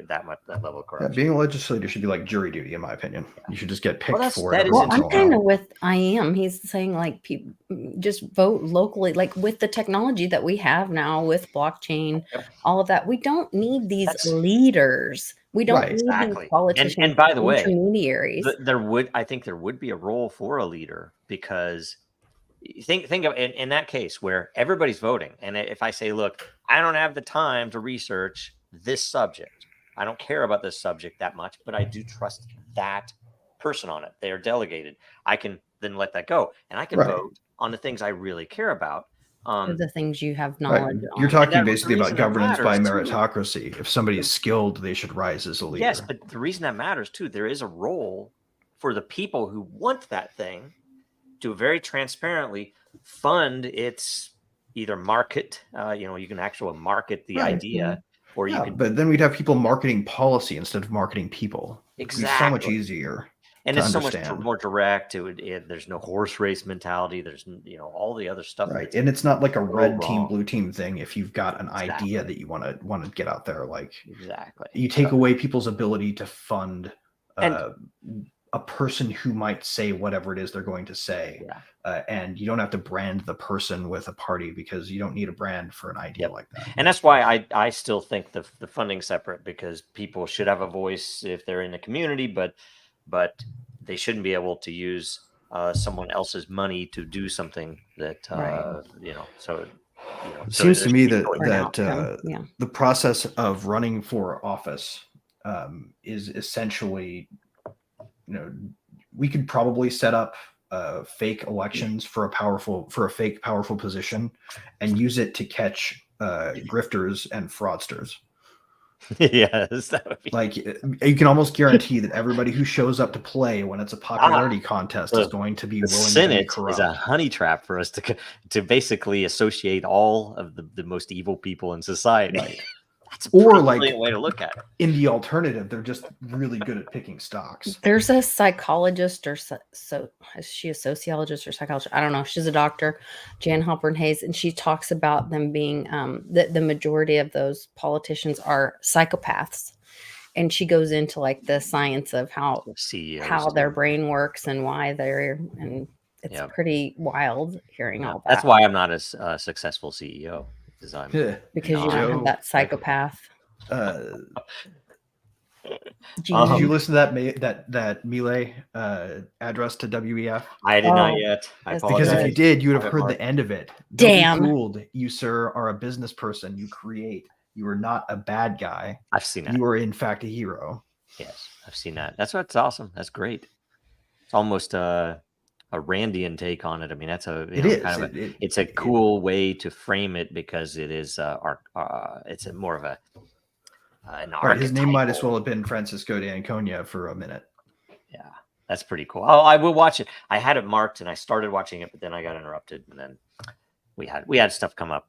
[SPEAKER 2] that level of corruption.
[SPEAKER 1] Being a legislator should be like jury duty, in my opinion. You should just get picked for
[SPEAKER 2] that
[SPEAKER 1] it.
[SPEAKER 2] is
[SPEAKER 3] Well,
[SPEAKER 1] every
[SPEAKER 3] I'm
[SPEAKER 1] once in a
[SPEAKER 3] kind
[SPEAKER 1] while.
[SPEAKER 3] of with IM. He's saying like people just vote locally, like with the technology that we have now with blockchain, all of that. We don't need these leaders. We don't need
[SPEAKER 2] exactly.
[SPEAKER 3] these politicians
[SPEAKER 2] And by the way,
[SPEAKER 3] intermediaries.
[SPEAKER 2] I think there would be a role for a leader, because think of in that case where everybody's voting, and if I say, look, I don't have the time to research this subject, I don't care about this subject that much, but I do trust that person on it, they are delegated, I can then let that go, and I can vote on the things I really care about.
[SPEAKER 3] The things you have knowledge on.
[SPEAKER 1] You're talking basically about
[SPEAKER 2] reason that
[SPEAKER 1] governance by
[SPEAKER 2] matters, too.
[SPEAKER 1] meritocracy. If somebody is skilled, they should rise as a leader.
[SPEAKER 2] Yes, but the reason that matters too, there is a role for the people who want that thing to very transparently fund its either market, you can actually market the idea, or you can.
[SPEAKER 1] But then we'd have people marketing policy instead of marketing people.
[SPEAKER 2] Exactly.
[SPEAKER 1] It'd be so much easier.
[SPEAKER 2] And
[SPEAKER 1] to
[SPEAKER 2] it's
[SPEAKER 1] understand.
[SPEAKER 2] so much more direct. There's no horse race mentality. There's all the other stuff.
[SPEAKER 1] Right, and it's not like a red team,
[SPEAKER 2] wrong.
[SPEAKER 1] blue team thing. If you've got an idea that you want to get out there, like
[SPEAKER 2] exactly,
[SPEAKER 1] you take away people's ability to fund a person who might say whatever it is they're going to say, and you don't have to brand the person with a party because you don't need a brand for an idea like that.
[SPEAKER 2] And that's why I still think the funding's separate, because people should have a voice if they're in the community, but they shouldn't be able to use someone else's money to do something that
[SPEAKER 1] It seems to me that the process of running for office is essentially, we could probably set up fake elections for a fake powerful position, and use it to catch grifters and fraudsters.
[SPEAKER 2] Yes, that would be
[SPEAKER 1] Like you can almost guarantee that everybody who shows up to play when it's a popularity contest is going to be
[SPEAKER 2] the
[SPEAKER 1] willing to be
[SPEAKER 2] Senate
[SPEAKER 1] corrupt.
[SPEAKER 2] is a honey trap for us to basically associate all of the most evil people in society.
[SPEAKER 1] Right.
[SPEAKER 2] That's a
[SPEAKER 1] Or
[SPEAKER 2] pretty
[SPEAKER 1] like
[SPEAKER 2] brilliant way to look at it.
[SPEAKER 1] in the alternative, they're just really good at picking stocks.
[SPEAKER 3] There's a psychologist, or so is she a sociologist or psychologist? I don't know. She's a doctor, Jan Halpern Hayes, and she talks about them being the majority of those politicians are psychopaths, and she goes into like the science of how
[SPEAKER 2] CEOs
[SPEAKER 3] their brain works and why they're, and it's
[SPEAKER 2] Yeah.
[SPEAKER 3] pretty wild hearing all that.
[SPEAKER 2] That's why I'm not a successful CEO, because I'm
[SPEAKER 1] Yeah.
[SPEAKER 3] because you don't have that psychopath gene.
[SPEAKER 1] Did you listen to that Melee address to WEF?
[SPEAKER 2] I did not yet. I
[SPEAKER 3] Yes,
[SPEAKER 1] Because if
[SPEAKER 2] apologize.
[SPEAKER 1] you did, you would have
[SPEAKER 2] Private
[SPEAKER 1] heard
[SPEAKER 2] Mark.
[SPEAKER 1] the end of it. Don't
[SPEAKER 3] Damn.
[SPEAKER 1] be fooled. You, sir, are a business person. You create. You are not a bad guy.
[SPEAKER 2] I've seen that.
[SPEAKER 1] You are, in fact, a hero.
[SPEAKER 2] Yes, I've seen that. That's awesome. That's great. It's almost a Randian take on it. I mean, that's it's a cool way to frame it, because it is it's a more of a an
[SPEAKER 1] Right, his name might as
[SPEAKER 2] archetypal-
[SPEAKER 1] well have been Francisco de Anconia for a minute.
[SPEAKER 2] Yeah, that's pretty cool. Oh, I will watch it. I had it marked and I started watching it, but then I got interrupted, and then we had stuff come up.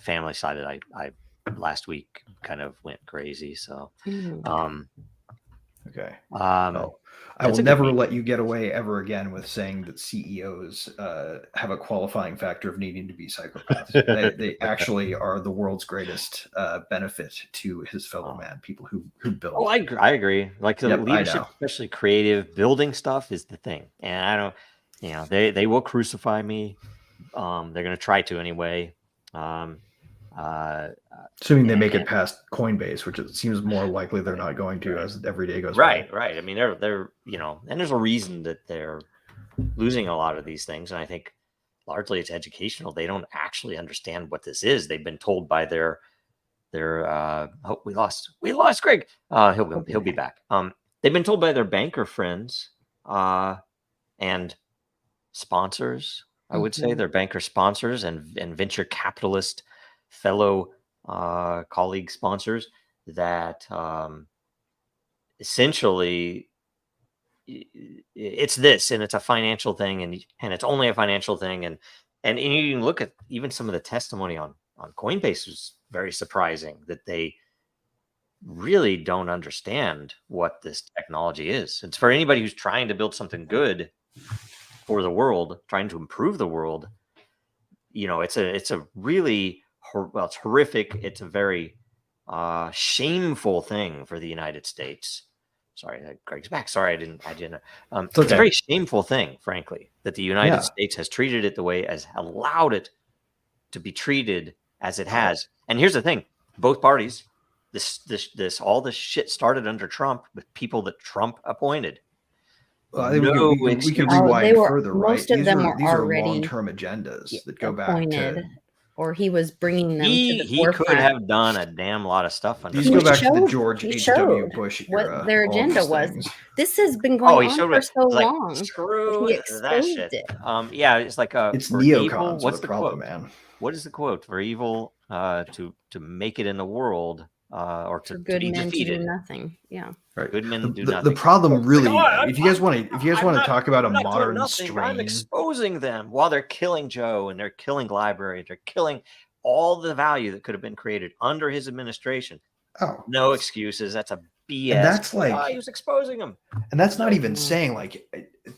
[SPEAKER 2] Family side that I last week kind of went crazy. So
[SPEAKER 1] Okay.
[SPEAKER 2] well,
[SPEAKER 1] I
[SPEAKER 2] that's
[SPEAKER 1] will
[SPEAKER 2] a good
[SPEAKER 1] never
[SPEAKER 2] week.
[SPEAKER 1] let you get away ever again with saying that CEOs have a qualifying factor of needing to be psychopaths. they actually are the world's greatest benefit to his fellow man, people who build.
[SPEAKER 2] Oh, I agree. Like the
[SPEAKER 1] Yep, I
[SPEAKER 2] leadership,
[SPEAKER 1] know.
[SPEAKER 2] especially creative building stuff, is the thing. And I don't, they will crucify me. They're going to try to anyway.
[SPEAKER 1] Assuming they make it past Coinbase, which it seems more likely they're not going to as every day goes by.
[SPEAKER 2] Right. I mean, they're and there's a reason that they're losing a lot of these things, and I think largely it's educational. They don't actually understand what this is. They've been told by their oh, we lost Greg. He'll be back. They've been told by their banker friends and sponsors. I would say their banker sponsors and venture capitalist fellow colleague sponsors that essentially it's this, and it's a financial thing, and it's only a financial thing, and you can look at even some of the testimony on Coinbase was very surprising, that they really don't understand what this technology is. It's for anybody who's trying to build something good for the world, trying to improve the world. It's a really it's horrific. It's a very shameful thing for the United States. Sorry, Greg's back. Sorry, I didn't. It's a very shameful thing, frankly, that the United States has treated it the way, has allowed it to be treated as it has. And here's the thing: both parties, all this shit started under Trump with people that Trump appointed.
[SPEAKER 1] Well, we can rewind further, right?
[SPEAKER 3] Most of them were
[SPEAKER 1] these
[SPEAKER 3] already
[SPEAKER 1] are long-term agendas that go
[SPEAKER 3] appointed,
[SPEAKER 1] back to,
[SPEAKER 3] or he was bringing them to the
[SPEAKER 2] He
[SPEAKER 3] forefront.
[SPEAKER 2] could have done a damn lot of stuff under
[SPEAKER 1] these
[SPEAKER 3] He
[SPEAKER 1] go back to
[SPEAKER 3] showed-
[SPEAKER 1] the George
[SPEAKER 3] he
[SPEAKER 1] H.W.
[SPEAKER 3] showed
[SPEAKER 1] Bush
[SPEAKER 3] what
[SPEAKER 1] era.
[SPEAKER 3] their
[SPEAKER 1] all
[SPEAKER 3] agenda
[SPEAKER 1] these
[SPEAKER 3] was.
[SPEAKER 1] things.
[SPEAKER 3] This has been going on for so
[SPEAKER 2] like,
[SPEAKER 3] long.
[SPEAKER 2] Screw
[SPEAKER 3] He
[SPEAKER 2] that
[SPEAKER 3] exposed
[SPEAKER 2] shit.
[SPEAKER 3] it.
[SPEAKER 2] Yeah, it's like
[SPEAKER 1] It's
[SPEAKER 2] for
[SPEAKER 1] neocons
[SPEAKER 2] evil, what's
[SPEAKER 1] are the
[SPEAKER 2] the
[SPEAKER 1] problem,
[SPEAKER 2] quote?
[SPEAKER 1] man.
[SPEAKER 2] What is the quote? For evil to make it in the world, or
[SPEAKER 3] For
[SPEAKER 2] to
[SPEAKER 3] good
[SPEAKER 2] be
[SPEAKER 3] men to do
[SPEAKER 2] defeated.
[SPEAKER 3] nothing. Yeah.
[SPEAKER 1] Right.
[SPEAKER 2] Good men do
[SPEAKER 1] The
[SPEAKER 2] nothing.
[SPEAKER 1] problem really,
[SPEAKER 2] Oh,
[SPEAKER 1] if you guys want to talk about a
[SPEAKER 2] I'm not doing
[SPEAKER 1] modern
[SPEAKER 2] nothing. I'm
[SPEAKER 1] strain,
[SPEAKER 2] exposing them while they're killing Joe, and they're killing libraries. They're killing all the value that could have been created under his administration. No excuses. That's a BS.
[SPEAKER 1] And that's like,
[SPEAKER 2] he was exposing them.
[SPEAKER 1] And that's not even saying, like,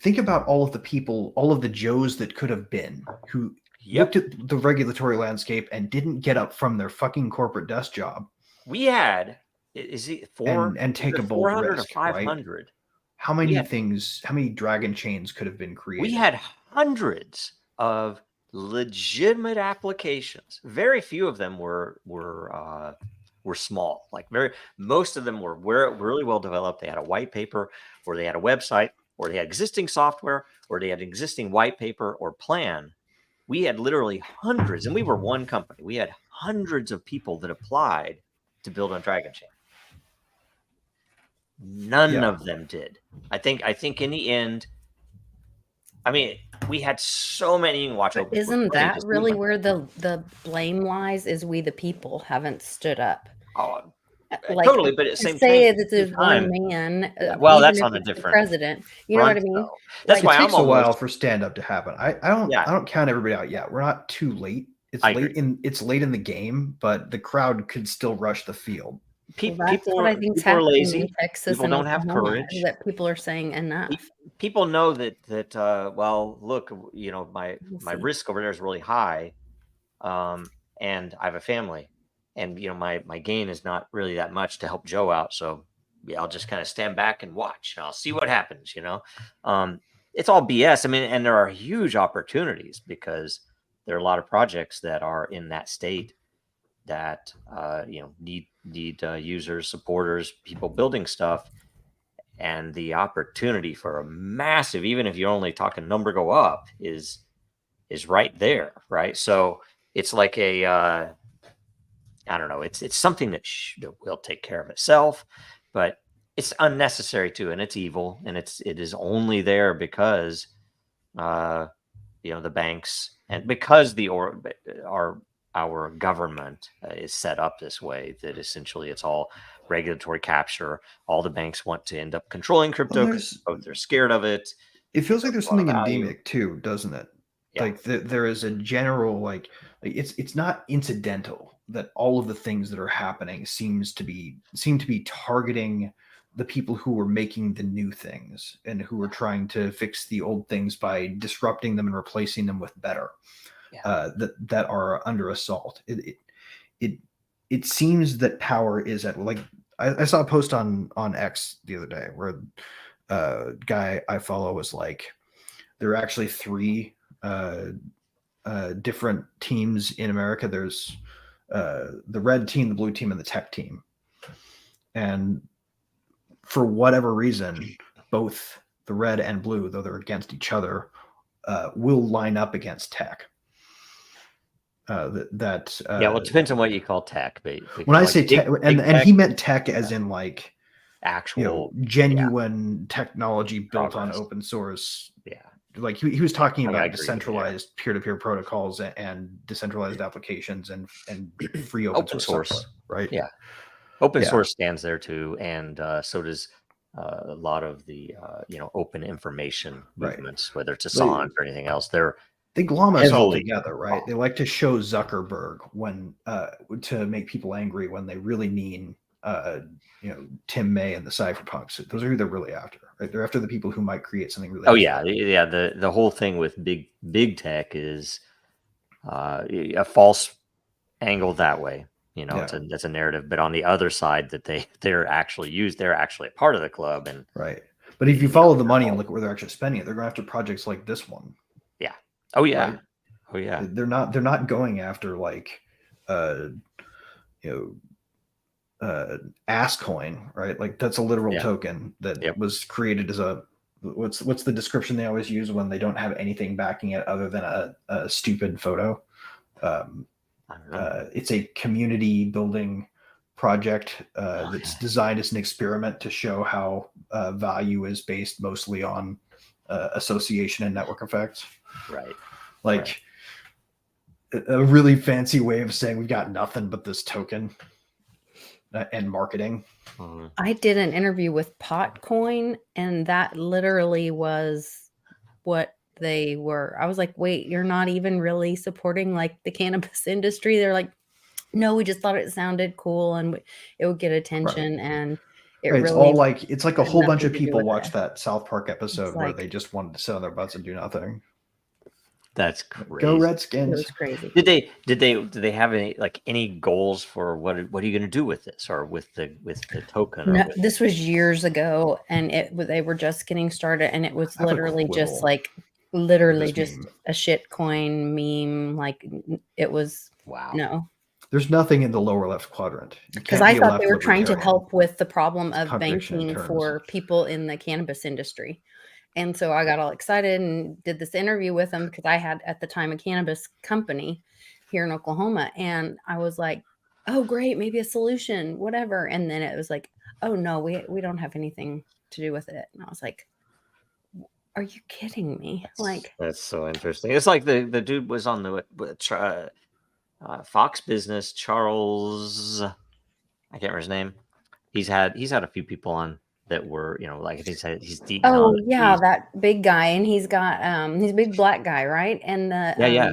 [SPEAKER 1] think about all of the people, all of the Joes that could have been, who looked at the regulatory landscape and didn't get up from their fucking corporate desk job.
[SPEAKER 2] We had, is it
[SPEAKER 1] and take a bold
[SPEAKER 2] 400
[SPEAKER 1] risk,
[SPEAKER 2] or 500?
[SPEAKER 1] right? How many dragon chains could have been created?
[SPEAKER 2] We had hundreds of legitimate applications. Very few of them were small. Like most of them were really well developed. They had a white paper, or they had a website, or they had existing software, or they had an existing white paper or plan. We had literally hundreds, and we were one company. We had hundreds of people that applied to build on Dragon Chain. None of them did. I think in the end, I mean, we had so many. You can watch
[SPEAKER 3] But
[SPEAKER 2] open source
[SPEAKER 3] isn't
[SPEAKER 2] footage
[SPEAKER 3] that
[SPEAKER 2] to see
[SPEAKER 3] really
[SPEAKER 2] what-
[SPEAKER 3] where the blame lies? Is we the people haven't stood up?
[SPEAKER 2] Oh,
[SPEAKER 3] Like
[SPEAKER 2] totally, but at the
[SPEAKER 3] to
[SPEAKER 2] same
[SPEAKER 3] say
[SPEAKER 2] time,
[SPEAKER 3] that there's one man,
[SPEAKER 2] well,
[SPEAKER 3] even
[SPEAKER 2] that's
[SPEAKER 3] if
[SPEAKER 2] on a
[SPEAKER 3] it's the
[SPEAKER 2] different
[SPEAKER 3] president, you know what I
[SPEAKER 2] front,
[SPEAKER 3] mean?
[SPEAKER 2] though. That's
[SPEAKER 3] Like,
[SPEAKER 1] It
[SPEAKER 2] why I'm
[SPEAKER 1] takes a while
[SPEAKER 2] almost
[SPEAKER 1] for stand up to happen.
[SPEAKER 2] Yeah.
[SPEAKER 1] I don't count everybody out yet. We're not too late.
[SPEAKER 2] I agree.
[SPEAKER 1] It's late in the game, but the crowd could still rush the field.
[SPEAKER 3] well, that's
[SPEAKER 2] people
[SPEAKER 3] what I think is
[SPEAKER 2] people are
[SPEAKER 3] happening in
[SPEAKER 2] lazy.
[SPEAKER 3] Texas
[SPEAKER 2] People
[SPEAKER 3] and
[SPEAKER 2] don't have
[SPEAKER 3] Oklahoma,
[SPEAKER 2] courage.
[SPEAKER 3] is that people are saying enough.
[SPEAKER 2] People know that well, look, you know, my
[SPEAKER 3] We'll
[SPEAKER 2] my
[SPEAKER 3] see.
[SPEAKER 2] risk over there is really high, and I have a family, and you know my gain is not really that much to help Joe out, so yeah, I'll just kind of stand back and watch, and I'll see what happens. You know, it's all BS. I mean, and there are huge opportunities because there are a lot of projects that are in that state that you know need users, supporters, people building stuff, and the opportunity for a massive, even if you're only talking number go up, is right there, right? So it's like a I don't know, it's something that will take care of itself, but it's unnecessary too, and it's evil, and it is only there because uh, you know the banks and because our government is set up this way that essentially it's all regulatory capture. All the banks want to end up controlling crypto because they're scared of it.
[SPEAKER 1] It feels like
[SPEAKER 2] There's
[SPEAKER 1] there's
[SPEAKER 2] a lot of
[SPEAKER 1] something
[SPEAKER 2] value.
[SPEAKER 1] endemic too, doesn't it?
[SPEAKER 2] Yeah.
[SPEAKER 1] Like there is a general it's not incidental that all of the things that are happening seem to be targeting the people who are making the new things and who are trying to fix the old things by disrupting them and replacing them with better.
[SPEAKER 2] Yeah.
[SPEAKER 1] That are under assault. It seems that power is at like I saw a post on X the other day where guy I follow was like, there are actually three different teams in America. There's the red team, the blue team, and the tech team. And for whatever reason, both the red and blue, though they're against each other, will line up against tech.
[SPEAKER 2] Yeah, well, it depends on what you call tech. But
[SPEAKER 1] when I
[SPEAKER 2] like
[SPEAKER 1] say tech, and
[SPEAKER 2] tech,
[SPEAKER 1] he meant tech as in like
[SPEAKER 2] actual
[SPEAKER 1] genuine technology built on
[SPEAKER 2] progress.
[SPEAKER 1] open source.
[SPEAKER 2] Yeah.
[SPEAKER 1] Like he was talking
[SPEAKER 2] I
[SPEAKER 1] about
[SPEAKER 2] agree
[SPEAKER 1] decentralized peer-to-peer protocols and decentralized applications and free open source software, right?
[SPEAKER 2] Yeah. Open
[SPEAKER 1] Yeah.
[SPEAKER 2] source stands there too, and so does a lot of the open information
[SPEAKER 1] Right.
[SPEAKER 2] movements, whether it's Assange or anything else.
[SPEAKER 1] They glom us all
[SPEAKER 2] heavily
[SPEAKER 1] together, right? They like to show Zuckerberg when to make people angry when they really mean Tim May and the cypherpunks. Those are who they're really after, right? They're after the people who might create something really.
[SPEAKER 2] Oh yeah, yeah. The whole thing with big tech is a false angle that way. You know, that's a narrative. But on the other side, that they're actually a part of the club, and
[SPEAKER 1] right. But if you follow the money and look at where they're actually spending it, they're going after projects like this one.
[SPEAKER 2] Yeah. Oh yeah.
[SPEAKER 1] Right?
[SPEAKER 2] Oh yeah.
[SPEAKER 1] They're not going after like AssCoin, right? Like that's a literal token that was created as a what's the description they always use when they don't have anything backing it other than a stupid photo. It's a community building project that's designed as an experiment to show how value is based mostly on association and network effects.
[SPEAKER 2] Right.
[SPEAKER 1] Like a really fancy way of saying we've got nothing but this token and marketing.
[SPEAKER 3] I did an interview with Potcoin, and that literally was what they were. I was like, wait, you're not even really supporting like the cannabis industry? They're like, no, we just thought it sounded cool and it would get attention. Right. And
[SPEAKER 1] it's
[SPEAKER 3] really
[SPEAKER 1] all like, it's like a whole bunch of people watched
[SPEAKER 3] it.
[SPEAKER 1] that South Park episode where they just wanted to sit on their butts and do nothing.
[SPEAKER 2] That's crazy.
[SPEAKER 1] Go Redskins.
[SPEAKER 3] It was crazy.
[SPEAKER 2] Did they have any goals for what are you going to do with this or with the token?
[SPEAKER 3] No, this was years ago, and they were just getting started, and it was literally just like a shit coin meme. Like it was no.
[SPEAKER 1] There's nothing in the lower left quadrant
[SPEAKER 3] because I thought they were trying to help with the problem of banking for people in the cannabis industry. And so I got all excited and did this interview with them because I had at the time a cannabis company here in Oklahoma. And I was like, oh, great, maybe a solution, whatever. And then it was like, oh, no, we don't have anything to do with it. And I was like, Are you kidding me? Like,
[SPEAKER 2] That's so interesting. It's like the dude was on the Fox Business. Charles, I can't remember his name. He's had a few people on that were, like he's deep down.
[SPEAKER 3] oh yeah, that big guy, and he's a big black guy, right? And
[SPEAKER 2] Yeah.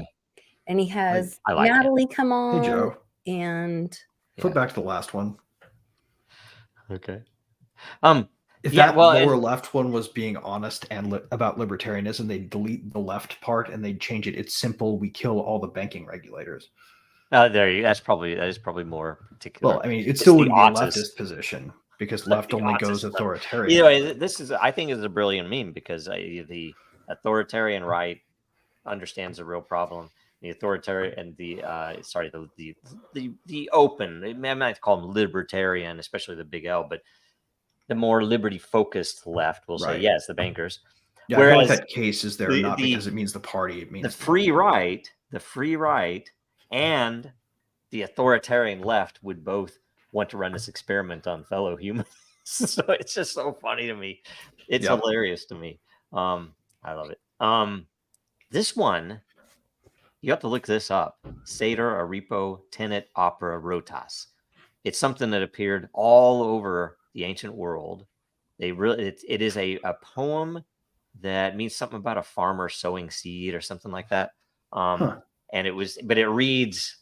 [SPEAKER 3] and he has
[SPEAKER 2] I like it.
[SPEAKER 3] Natalie come on.
[SPEAKER 1] Hey, Joe.
[SPEAKER 3] And
[SPEAKER 1] Flip back to the last one.
[SPEAKER 2] Okay.
[SPEAKER 1] If
[SPEAKER 2] Yeah,
[SPEAKER 1] that
[SPEAKER 2] well,
[SPEAKER 1] lower left one was being honest and about libertarianism, they delete the left part and they change it. It's simple. We kill all the banking regulators.
[SPEAKER 2] that is probably more particular.
[SPEAKER 1] Well, I mean, it still wouldn't be a
[SPEAKER 2] autist.
[SPEAKER 1] leftist position because left only goes authoritarian.
[SPEAKER 2] You know, I think is a brilliant meme because the authoritarian right understands the real problem. The authoritarian and the open, I might call them libertarian, especially the big L, but the more liberty focused left will say yes, the bankers.
[SPEAKER 1] Yeah, whereas I feel like that case is there not because it means the party, it means
[SPEAKER 2] the free right, and the authoritarian left would both want to run this experiment on fellow humans. So it's just so funny to me. It's hilarious to me. I love it. This one, you have to look this up. Seder, Arepo, Tenet, Opera, Rotas. It's something that appeared all over the ancient world. It is a poem that means something about a farmer sowing seed or something like that. And it reads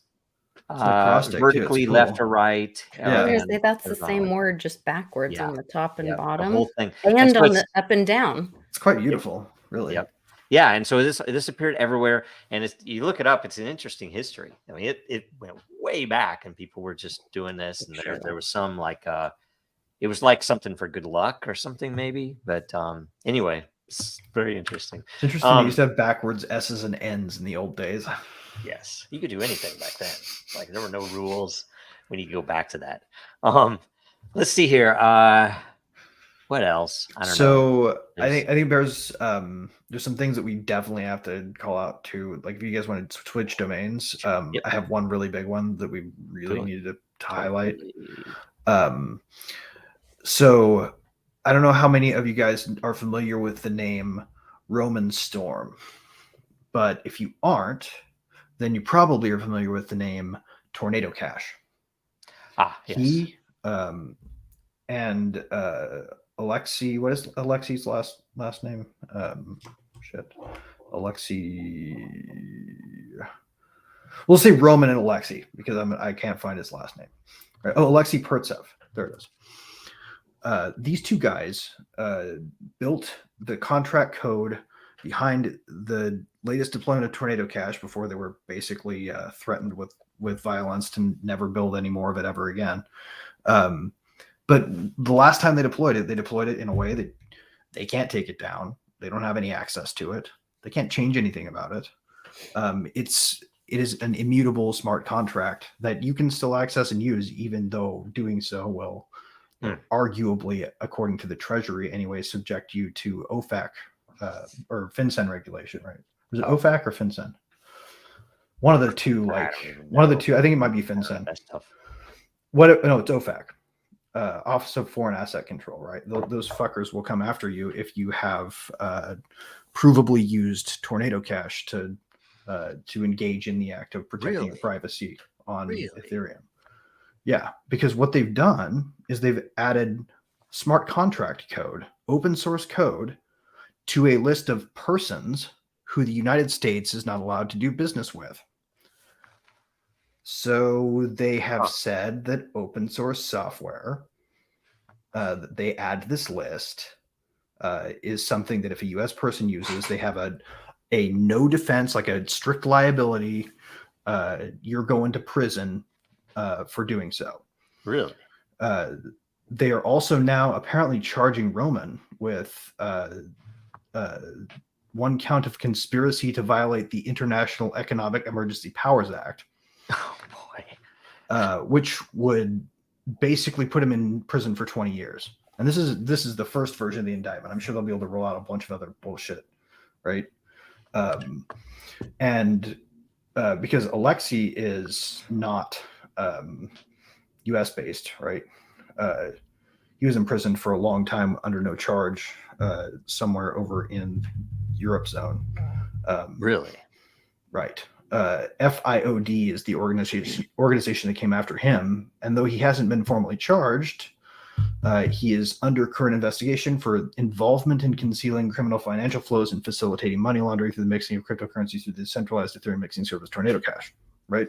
[SPEAKER 2] vertically left to right.
[SPEAKER 3] I was gonna say that's the same word, just backwards on the top and bottom,
[SPEAKER 2] the whole thing,
[SPEAKER 3] and on the up and down.
[SPEAKER 1] It's quite beautiful, really.
[SPEAKER 2] Yeah, and so this appeared everywhere, and you look it up. It's an interesting history. I mean, it went way back, and people were just doing this, and there was some it was like something for good luck or something maybe. But anyway, it's very interesting.
[SPEAKER 1] It's interesting. They used to have backwards S's and N's in the old days.
[SPEAKER 2] Yes, you could do anything back then. Like there were no rules. We need to go back to that. Let's see here. What else? I don't know.
[SPEAKER 1] I think there's some things that we definitely have to call out to. Like if you guys want to switch domains, I have one really big one that we really needed to highlight. So I don't know how many of you guys are familiar with the name Roman Storm, but if you aren't, then you probably are familiar with the name Tornado Cash.
[SPEAKER 2] Yes.
[SPEAKER 1] He and Alexei, what is Alexei's last name? Alexei. We'll say Roman and Alexei because I can't find his last name. Right. Oh, Alexei Pertsev. There it is. These two guys built the contract code behind the latest deployment of Tornado Cash before they were basically threatened with violence to never build any more of it ever again. But the last time they deployed it in a way that they can't take it down. They don't have any access to it. They can't change anything about it. It is an immutable smart contract that you can still access and use, even though doing so will arguably, according to the Treasury anyway, subject you to OFAC or FinCEN regulation, right? Was it OFAC or FinCEN? One of the two, I think it might be FinCEN.
[SPEAKER 2] That's tough.
[SPEAKER 1] No, it's OFAC. Office of Foreign Asset Control, right? Those fuckers will come after you if you have provably used Tornado Cash to engage in the act of protecting privacy on Ethereum. Yeah, because what they've done is they've added smart contract code, open source code, to a list of persons who the United States is not allowed to do business with. So they have said that open source software that they add to this list is something that if a U.S. person uses, they have a no defense, like a strict liability. You're going to prison for doing so.
[SPEAKER 2] Really?
[SPEAKER 1] They are also now apparently charging Roman with one count of conspiracy to violate the International Economic Emergency Powers Act.
[SPEAKER 2] Oh boy.
[SPEAKER 1] Which would basically put him in prison for 20 years. And this is the first version of the indictment. I'm sure they'll be able to roll out a bunch of other bullshit, right? Because Alexei is not U.S. based, right? he was imprisoned for a long time under no charge, somewhere over in Europe zone.
[SPEAKER 2] Really?
[SPEAKER 1] Right. FIOD is the organization that came after him, and though he hasn't been formally charged, he is under current investigation for involvement in concealing criminal financial flows and facilitating money laundering through the mixing of cryptocurrencies through the decentralized Ethereum mixing service Tornado Cash. Right.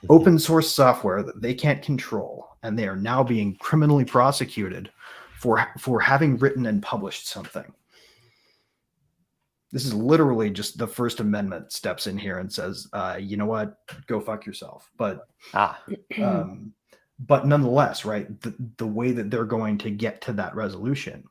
[SPEAKER 1] Open source software that they can't control, and they are now being criminally prosecuted for having written and published something. This is literally just the First Amendment steps in here and says, you know what, go fuck yourself. But nonetheless, right, the way that they're going to get to that resolution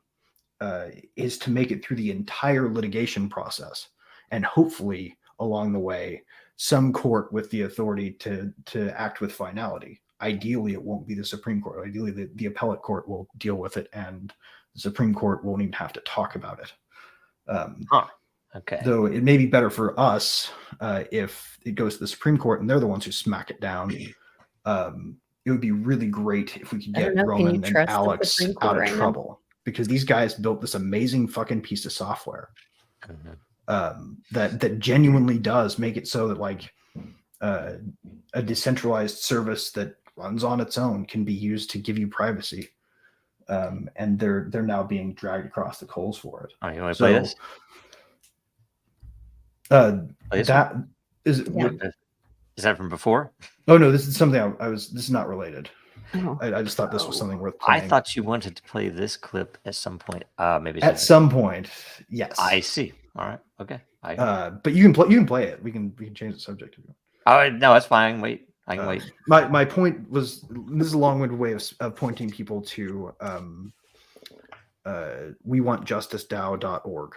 [SPEAKER 1] is to make it through the entire litigation process, and hopefully along the way, some court with the authority to act with finality. Ideally, it won't be the Supreme Court. Ideally, the appellate court will deal with it, and the Supreme Court won't even have to talk about it.
[SPEAKER 2] Okay.
[SPEAKER 1] Though it may be better for us if it goes to the Supreme Court and they're the ones who smack it down. It would be really great if we could get Roman and Alex out of trouble, because these guys built this amazing fucking piece of software that genuinely does make it so that like a decentralized service that runs on its own can be used to give you privacy. And they're now being dragged across the coals for it.
[SPEAKER 2] Oh, you want to play this?
[SPEAKER 1] That is.
[SPEAKER 3] Yeah.
[SPEAKER 2] Is that from before?
[SPEAKER 1] Oh no, this is something this is not related.
[SPEAKER 3] Oh.
[SPEAKER 1] I just thought this was something worth playing.
[SPEAKER 2] I thought you wanted to play this clip at some point. Maybe
[SPEAKER 1] at some point, yes.
[SPEAKER 2] I see. All right. Okay.
[SPEAKER 1] But you can play it. We can change the subject.
[SPEAKER 2] Oh no, that's fine. Wait, I can wait.
[SPEAKER 1] My point was, this is a long-winded way of pointing people to wewantjusticedao.org.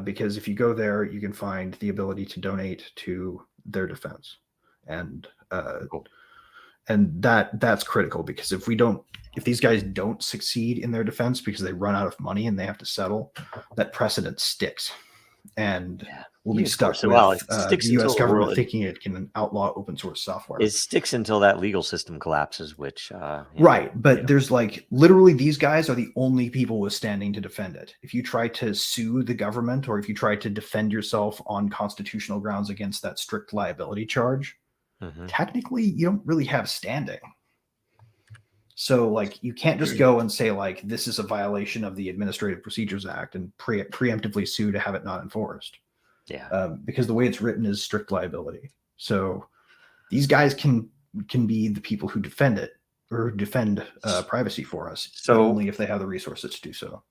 [SPEAKER 1] Because if you go there, you can find the ability to donate to their defense, and
[SPEAKER 2] Cool.
[SPEAKER 1] and that's critical, because if these guys don't succeed in their defense because they run out of money and they have to settle, that precedent sticks, and we'll be stuck with the U.S. government thinking it can outlaw open source software.
[SPEAKER 2] It sticks until that legal system collapses, which
[SPEAKER 1] right. But there's like literally these guys are the only people withstanding to defend it. If you try to sue the government, or if you try to defend yourself on constitutional grounds against that strict liability charge, technically you don't really have standing. So like you can't just go and say like this is a violation of the Administrative Procedures Act and preemptively sue to have it not enforced. Yeah. Because the way it's written is strict liability. So these guys can be the people who defend it, or defend privacy for us, so only if they have the resources to do so.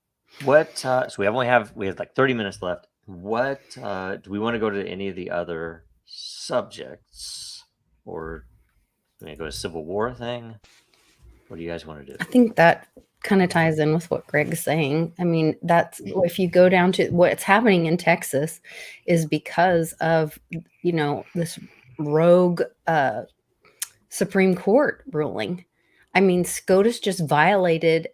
[SPEAKER 2] What? So we have like 30 minutes left. What do we want to go to any of the other subjects, or do we go to Civil War thing? What do you guys want to do?
[SPEAKER 3] I think that kind of ties in with what Greg's saying. I mean, that's if you go down to what's happening in Texas is because of, this rogue Supreme Court ruling. I mean, SCOTUS just violated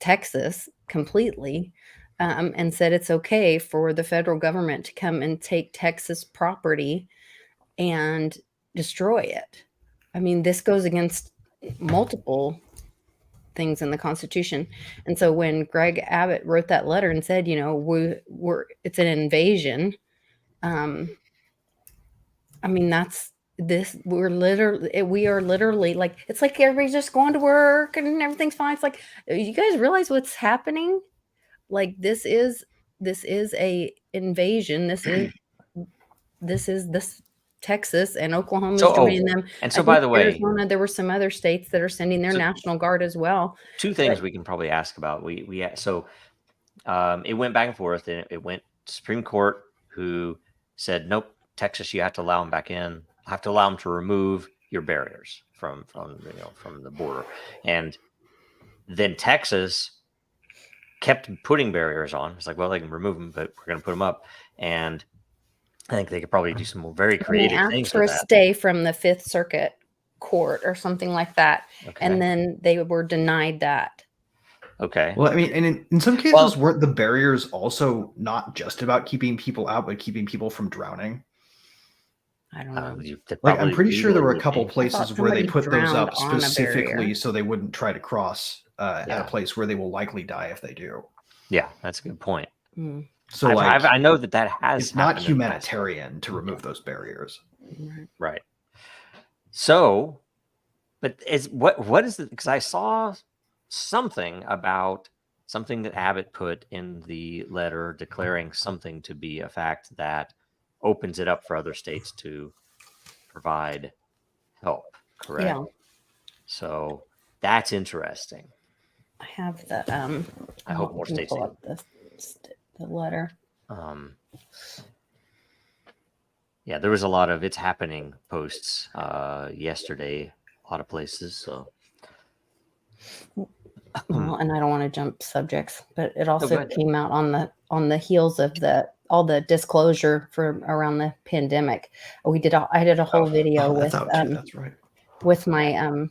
[SPEAKER 3] Texas completely and said it's okay for the federal government to come and take Texas property and destroy it. I mean, this goes against multiple things in the Constitution. And so when Greg Abbott wrote that letter and said, it's an invasion. I mean, we are literally like, it's like everybody's just going to work and everything's fine. It's like, you guys realize what's happening? Like, this is a invasion. This is Texas and Oklahoma is joining them.
[SPEAKER 2] And so, by the way,
[SPEAKER 3] Arizona, there were some other states that are sending their National Guard as well.
[SPEAKER 2] Two things we can probably ask about. It went back and forth, and it went to Supreme Court, who said, nope, Texas, you have to allow them back in. Have to allow them to remove your barriers from the border. And then Texas kept putting barriers on. It's like, well, they can remove them, but we're going to put them up. And I think they could probably do some more very creative things.
[SPEAKER 3] For a stay from the Fifth Circuit Court or something like that, and then they were denied that.
[SPEAKER 2] Okay.
[SPEAKER 1] Well, I mean, and in some cases, weren't the barriers also not just about keeping people out, but keeping people from drowning?
[SPEAKER 3] I don't know.
[SPEAKER 2] You could
[SPEAKER 1] Like, I'm
[SPEAKER 2] probably
[SPEAKER 1] pretty sure there were a
[SPEAKER 2] legally
[SPEAKER 1] couple
[SPEAKER 2] change-
[SPEAKER 1] places where they
[SPEAKER 3] somebody
[SPEAKER 1] put those
[SPEAKER 3] drowned
[SPEAKER 1] up
[SPEAKER 3] on a
[SPEAKER 1] specifically
[SPEAKER 3] barrier.
[SPEAKER 1] so they wouldn't try to cross at
[SPEAKER 2] Yeah.
[SPEAKER 1] a place where they will likely die if they do.
[SPEAKER 2] Yeah, that's a good point.
[SPEAKER 3] Mm,
[SPEAKER 1] So, like,
[SPEAKER 2] I know that has
[SPEAKER 1] it's not
[SPEAKER 2] happened in the past.
[SPEAKER 1] humanitarian to remove those barriers.
[SPEAKER 3] right.
[SPEAKER 2] Right. So, but is what is it? Because I saw something about something that Abbott put in the letter declaring something to be a fact that opens it up for other states to provide help. Correct.
[SPEAKER 3] Yeah,
[SPEAKER 2] So that's interesting.
[SPEAKER 3] I have the
[SPEAKER 2] I hope more
[SPEAKER 3] can
[SPEAKER 2] states
[SPEAKER 3] pull
[SPEAKER 2] do.
[SPEAKER 3] up the letter.
[SPEAKER 2] Yeah, there was a lot of it's happening posts yesterday, a lot of places. So
[SPEAKER 3] Well, and I don't want to jump subjects, but it
[SPEAKER 2] go
[SPEAKER 3] also
[SPEAKER 2] ahead.
[SPEAKER 3] came out on the heels of all the disclosure for around the pandemic. I did a whole video
[SPEAKER 1] That's out too. That's right.
[SPEAKER 3] with my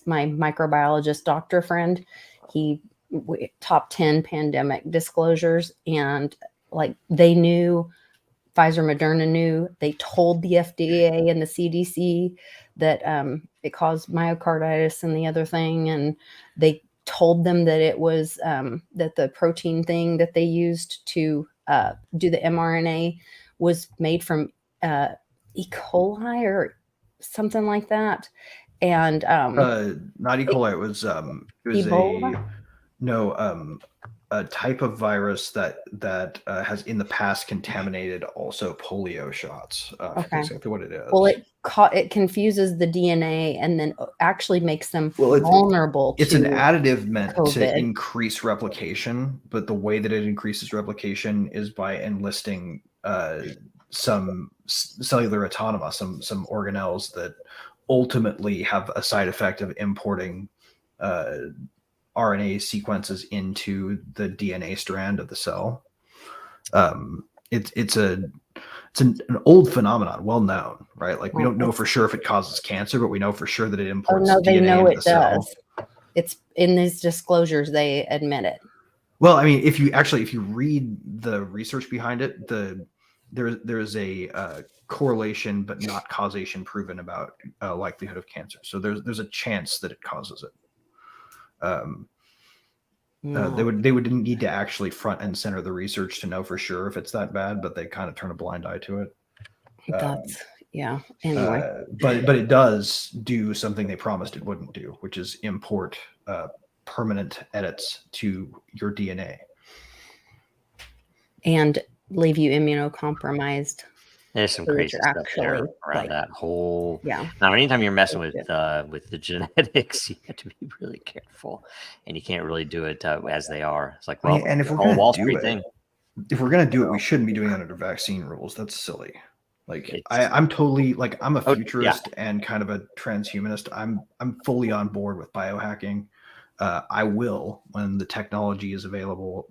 [SPEAKER 3] my microbiologist doctor friend. He top 10 pandemic disclosures, and like they knew, Pfizer, Moderna knew, they told the FDA and the CDC that it caused myocarditis and the other thing, and they told them that it was that the protein thing that they used to do the mRNA was made from E. coli or something like that, and
[SPEAKER 1] Not E. coli. It was
[SPEAKER 3] Ebola.
[SPEAKER 1] a type of virus that has in the past contaminated also polio shots. I forget
[SPEAKER 3] Okay.
[SPEAKER 1] exactly what it is.
[SPEAKER 3] Well, it confuses the DNA and then actually makes them
[SPEAKER 1] Well,
[SPEAKER 3] vulnerable
[SPEAKER 1] it's
[SPEAKER 3] to
[SPEAKER 1] an additive meant to
[SPEAKER 3] COVID.
[SPEAKER 1] increase replication, but the way that it increases replication is by enlisting some cellular autonoma, some organelles that ultimately have a side effect of importing RNA sequences into the DNA strand of the cell. It's an old phenomenon, well known, right? Like, we don't know for sure if it causes cancer, but we know for sure that it
[SPEAKER 3] Oh
[SPEAKER 1] imports
[SPEAKER 3] no, they
[SPEAKER 1] DNA
[SPEAKER 3] know
[SPEAKER 1] into
[SPEAKER 3] it
[SPEAKER 1] the cell.
[SPEAKER 3] does. It's in these disclosures, they admit it.
[SPEAKER 1] Well, I mean, if you read the research behind it, there's a correlation but not causation proven about likelihood of cancer. So there's a chance that it causes it. They would need to actually front and center the research to know for sure if it's that bad, but they kind of turn a blind eye to it.
[SPEAKER 3] That's anyway.
[SPEAKER 1] But it does do something they promised it wouldn't do, which is import permanent edits to your DNA
[SPEAKER 3] And leave you immunocompromised.
[SPEAKER 2] There's some
[SPEAKER 3] So that
[SPEAKER 2] crazy
[SPEAKER 3] you're
[SPEAKER 2] stuff there
[SPEAKER 3] actually,
[SPEAKER 2] around
[SPEAKER 3] like,
[SPEAKER 2] that whole.
[SPEAKER 3] Yeah.
[SPEAKER 2] Now, anytime you're messing with
[SPEAKER 3] Yeah.
[SPEAKER 2] the genetics, you have to be really careful, and you can't really do it as they are. It's like, well,
[SPEAKER 1] and if we're
[SPEAKER 2] whole
[SPEAKER 1] gonna
[SPEAKER 2] Wall
[SPEAKER 1] do
[SPEAKER 2] Street
[SPEAKER 1] it,
[SPEAKER 2] thing.
[SPEAKER 1] if we're gonna do it, we shouldn't be doing it under vaccine rules. That's silly. Like,
[SPEAKER 2] It's-
[SPEAKER 1] I'm totally, like, I'm a
[SPEAKER 2] Oh,
[SPEAKER 1] futurist and kind of a transhumanist. I'm fully on board with biohacking. I will, when the technology is available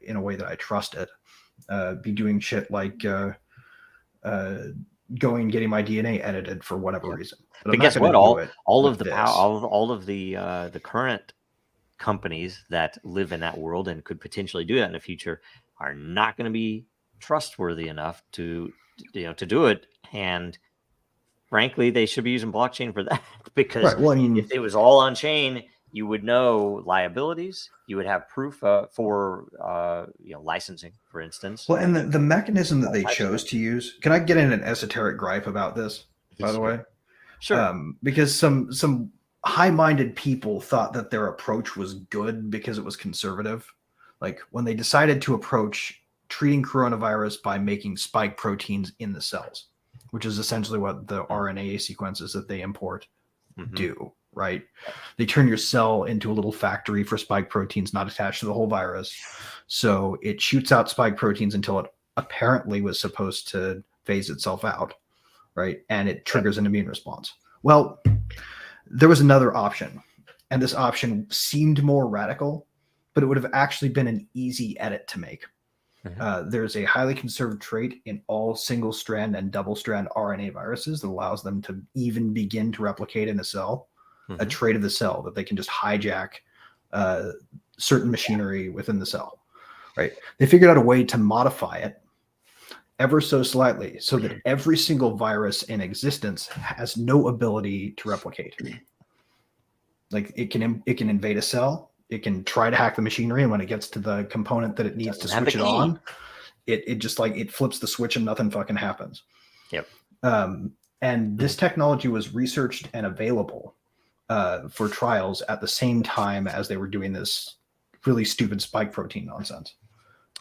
[SPEAKER 1] in a way that I trust it, be doing shit like getting my DNA edited for whatever reason.
[SPEAKER 2] But
[SPEAKER 1] I'm not
[SPEAKER 2] guess
[SPEAKER 1] gonna
[SPEAKER 2] what?
[SPEAKER 1] do it
[SPEAKER 2] All
[SPEAKER 1] with
[SPEAKER 2] of the
[SPEAKER 1] this.
[SPEAKER 2] all of the current companies that live in that world and could potentially do that in the future are not going to be trustworthy enough to do it. And frankly, they should be using blockchain for that because
[SPEAKER 1] Right. Well, I mean,
[SPEAKER 2] if it was all on chain, you would know liabilities. You would have proof for licensing, for instance.
[SPEAKER 1] well, and the mechanism that they
[SPEAKER 2] Types of
[SPEAKER 1] chose to use. Can I get in an esoteric gripe about this? By the way,
[SPEAKER 2] Sure.
[SPEAKER 1] because some high-minded people thought that their approach was good because it was conservative. Like, when they decided to approach treating coronavirus by making spike proteins in the cells, which is essentially what the RNA sequences that they import do, right? They turn your cell into a little factory for spike proteins not attached to the whole virus. So it shoots out spike proteins until it apparently was supposed to phase itself out, right? And it triggers an immune response. Well, there was another option, and this option seemed more radical, but it would have actually been an easy edit to make. There's a highly conserved trait in all single strand and double strand RNA viruses that allows them to even begin to replicate in a cell, a trait of the cell that they can just hijack certain machinery within the cell, right? They figured out a way to modify it ever so slightly so that every single virus in existence has no ability to replicate. Like it can invade a cell, it can try to hack the machinery, and when it gets to the component that it needs to
[SPEAKER 2] Doesn't have the
[SPEAKER 1] switch it
[SPEAKER 2] key.
[SPEAKER 1] on, it just like it flips the switch and nothing fucking happens.
[SPEAKER 2] Yep.
[SPEAKER 1] And this technology was researched and available for trials at the same time as they were doing this really stupid spike protein nonsense.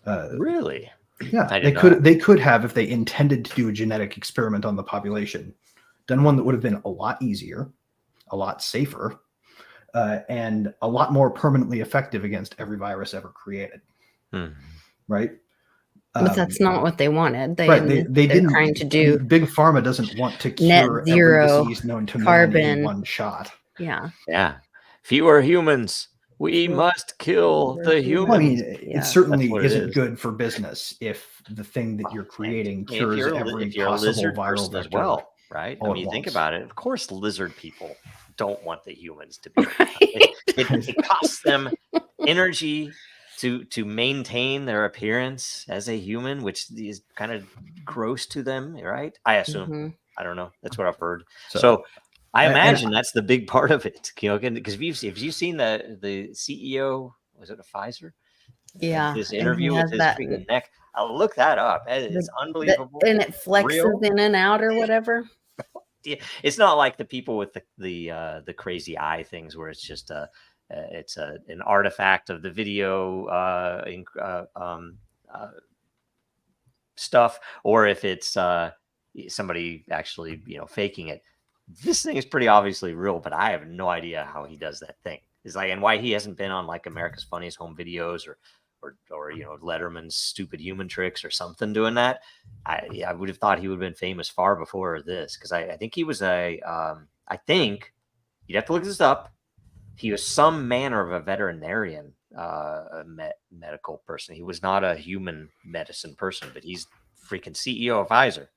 [SPEAKER 2] Really?
[SPEAKER 1] Yeah,
[SPEAKER 2] I
[SPEAKER 1] they
[SPEAKER 2] did
[SPEAKER 1] could
[SPEAKER 2] not.
[SPEAKER 1] they could have, if they intended to do a genetic experiment on the population, done one that would have been a lot easier, a lot safer, and a lot more permanently effective against every virus ever created. Right?
[SPEAKER 3] But that's not what they wanted.
[SPEAKER 1] Right. They
[SPEAKER 3] They're
[SPEAKER 1] didn't.
[SPEAKER 3] trying to
[SPEAKER 1] I
[SPEAKER 3] do
[SPEAKER 1] mean, Big Pharma doesn't want to
[SPEAKER 3] net
[SPEAKER 1] cure every
[SPEAKER 3] zero
[SPEAKER 1] disease known to man in
[SPEAKER 3] carbon.
[SPEAKER 1] one shot.
[SPEAKER 3] Yeah.
[SPEAKER 2] Yeah. Fewer humans. We
[SPEAKER 3] Fewer-
[SPEAKER 2] must kill the humans.
[SPEAKER 1] Well, I mean,
[SPEAKER 3] Yeah.
[SPEAKER 1] it certainly
[SPEAKER 2] That's what it
[SPEAKER 1] isn't
[SPEAKER 2] is.
[SPEAKER 1] good for business if the thing that you're creating
[SPEAKER 2] If
[SPEAKER 1] cures every
[SPEAKER 2] you're a
[SPEAKER 1] possible
[SPEAKER 2] lizard
[SPEAKER 1] viral
[SPEAKER 2] person as
[SPEAKER 1] vector.
[SPEAKER 2] well, right? I
[SPEAKER 1] all
[SPEAKER 2] mean,
[SPEAKER 1] at
[SPEAKER 2] you think
[SPEAKER 1] once.
[SPEAKER 2] about it. Of course, lizard people don't want the humans to be.
[SPEAKER 3] Right.
[SPEAKER 2] It costs them energy to maintain their appearance as a human, which is kind of gross to them, right? I assume.
[SPEAKER 3] Mhm.
[SPEAKER 2] I don't know. That's what I've heard.
[SPEAKER 1] So-
[SPEAKER 2] So I
[SPEAKER 1] and-
[SPEAKER 2] imagine that's the big part of it, you know, because if you've seen the CEO, was it a Pfizer?
[SPEAKER 3] Yeah.
[SPEAKER 2] This
[SPEAKER 3] and he
[SPEAKER 2] interview with
[SPEAKER 3] has
[SPEAKER 2] his
[SPEAKER 3] that-
[SPEAKER 2] freaking neck. I'll look that up. It's unbelievable.
[SPEAKER 3] and it flexes
[SPEAKER 2] Real.
[SPEAKER 3] in and out or whatever.
[SPEAKER 2] Yeah, it's not like the people with the crazy eye things where it's just an artifact of the video stuff, or if it's somebody actually faking it. This thing is pretty obviously real, but I have no idea how he does that thing. It's like, and why he hasn't been on like America's Funniest Home Videos or Letterman's Stupid Human Tricks or something doing that. I would have thought he would have been famous far before this, because I think he was I think you'd have to look this up. He was some manner of a veterinarian, medical person. He was not a human medicine person, but he's freaking CEO of Pfizer.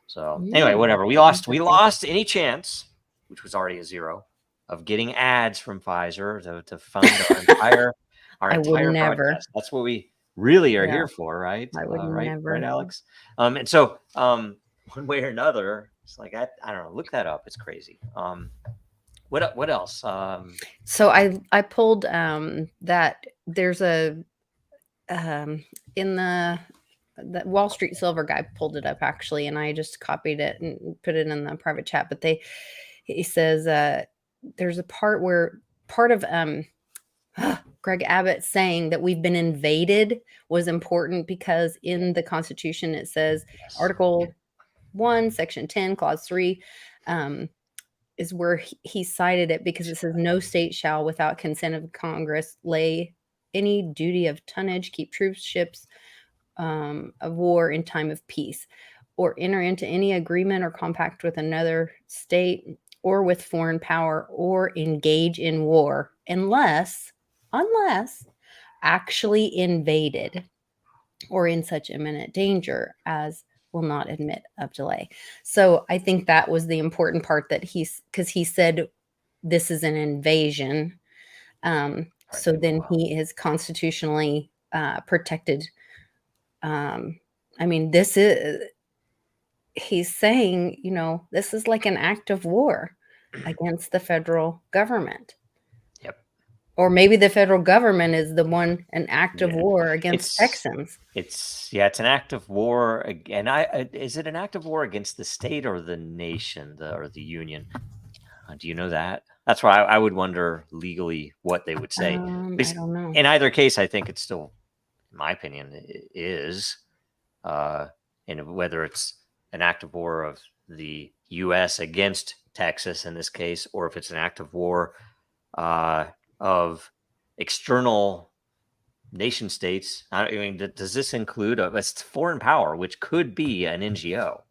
[SPEAKER 2] So anyway, whatever. We lost any chance, which was already a zero, of getting ads from Pfizer to fund our
[SPEAKER 3] I would
[SPEAKER 2] entire
[SPEAKER 3] never.
[SPEAKER 2] broadcast. That's what we really are
[SPEAKER 3] Yeah.
[SPEAKER 2] here for, right?
[SPEAKER 3] I would
[SPEAKER 2] right,
[SPEAKER 3] never.
[SPEAKER 2] right, Alex. And so one way or another, it's like I don't know. Look that up. It's crazy. What else?
[SPEAKER 3] So I pulled that there's a in the Wall Street Silver guy pulled it up actually, and I just copied it and put it in the private chat. But he says there's a part of Greg Abbott saying that we've been invaded was important because in the Constitution it says Article 1, Section 10, Clause 3 is where he cited it, because it says no state shall, without consent of Congress, lay any duty of tonnage, keep troops, ships of war in time of peace, or enter into any agreement or compact with another state or with foreign power, or engage in war unless actually invaded or in such imminent danger as will not admit of delay. So I think that was the important part, that because he said this is an invasion. So then he is constitutionally protected. I mean, he's saying, this is like an act of war against the federal government.
[SPEAKER 2] Yep.
[SPEAKER 3] Or maybe the federal government is the one, an act of war against Texans.
[SPEAKER 2] It's an act of war. And is it an act of war against the state or the nation, or the union? Do you know that? That's why I would wonder legally what they would say.
[SPEAKER 3] I don't know.
[SPEAKER 2] In either case, I think it's still, in my opinion, is, and whether it's an act of war of the U.S. against Texas in this case, or if it's an act of war of external nation states. I mean, does this include a foreign power, which could be an NGO?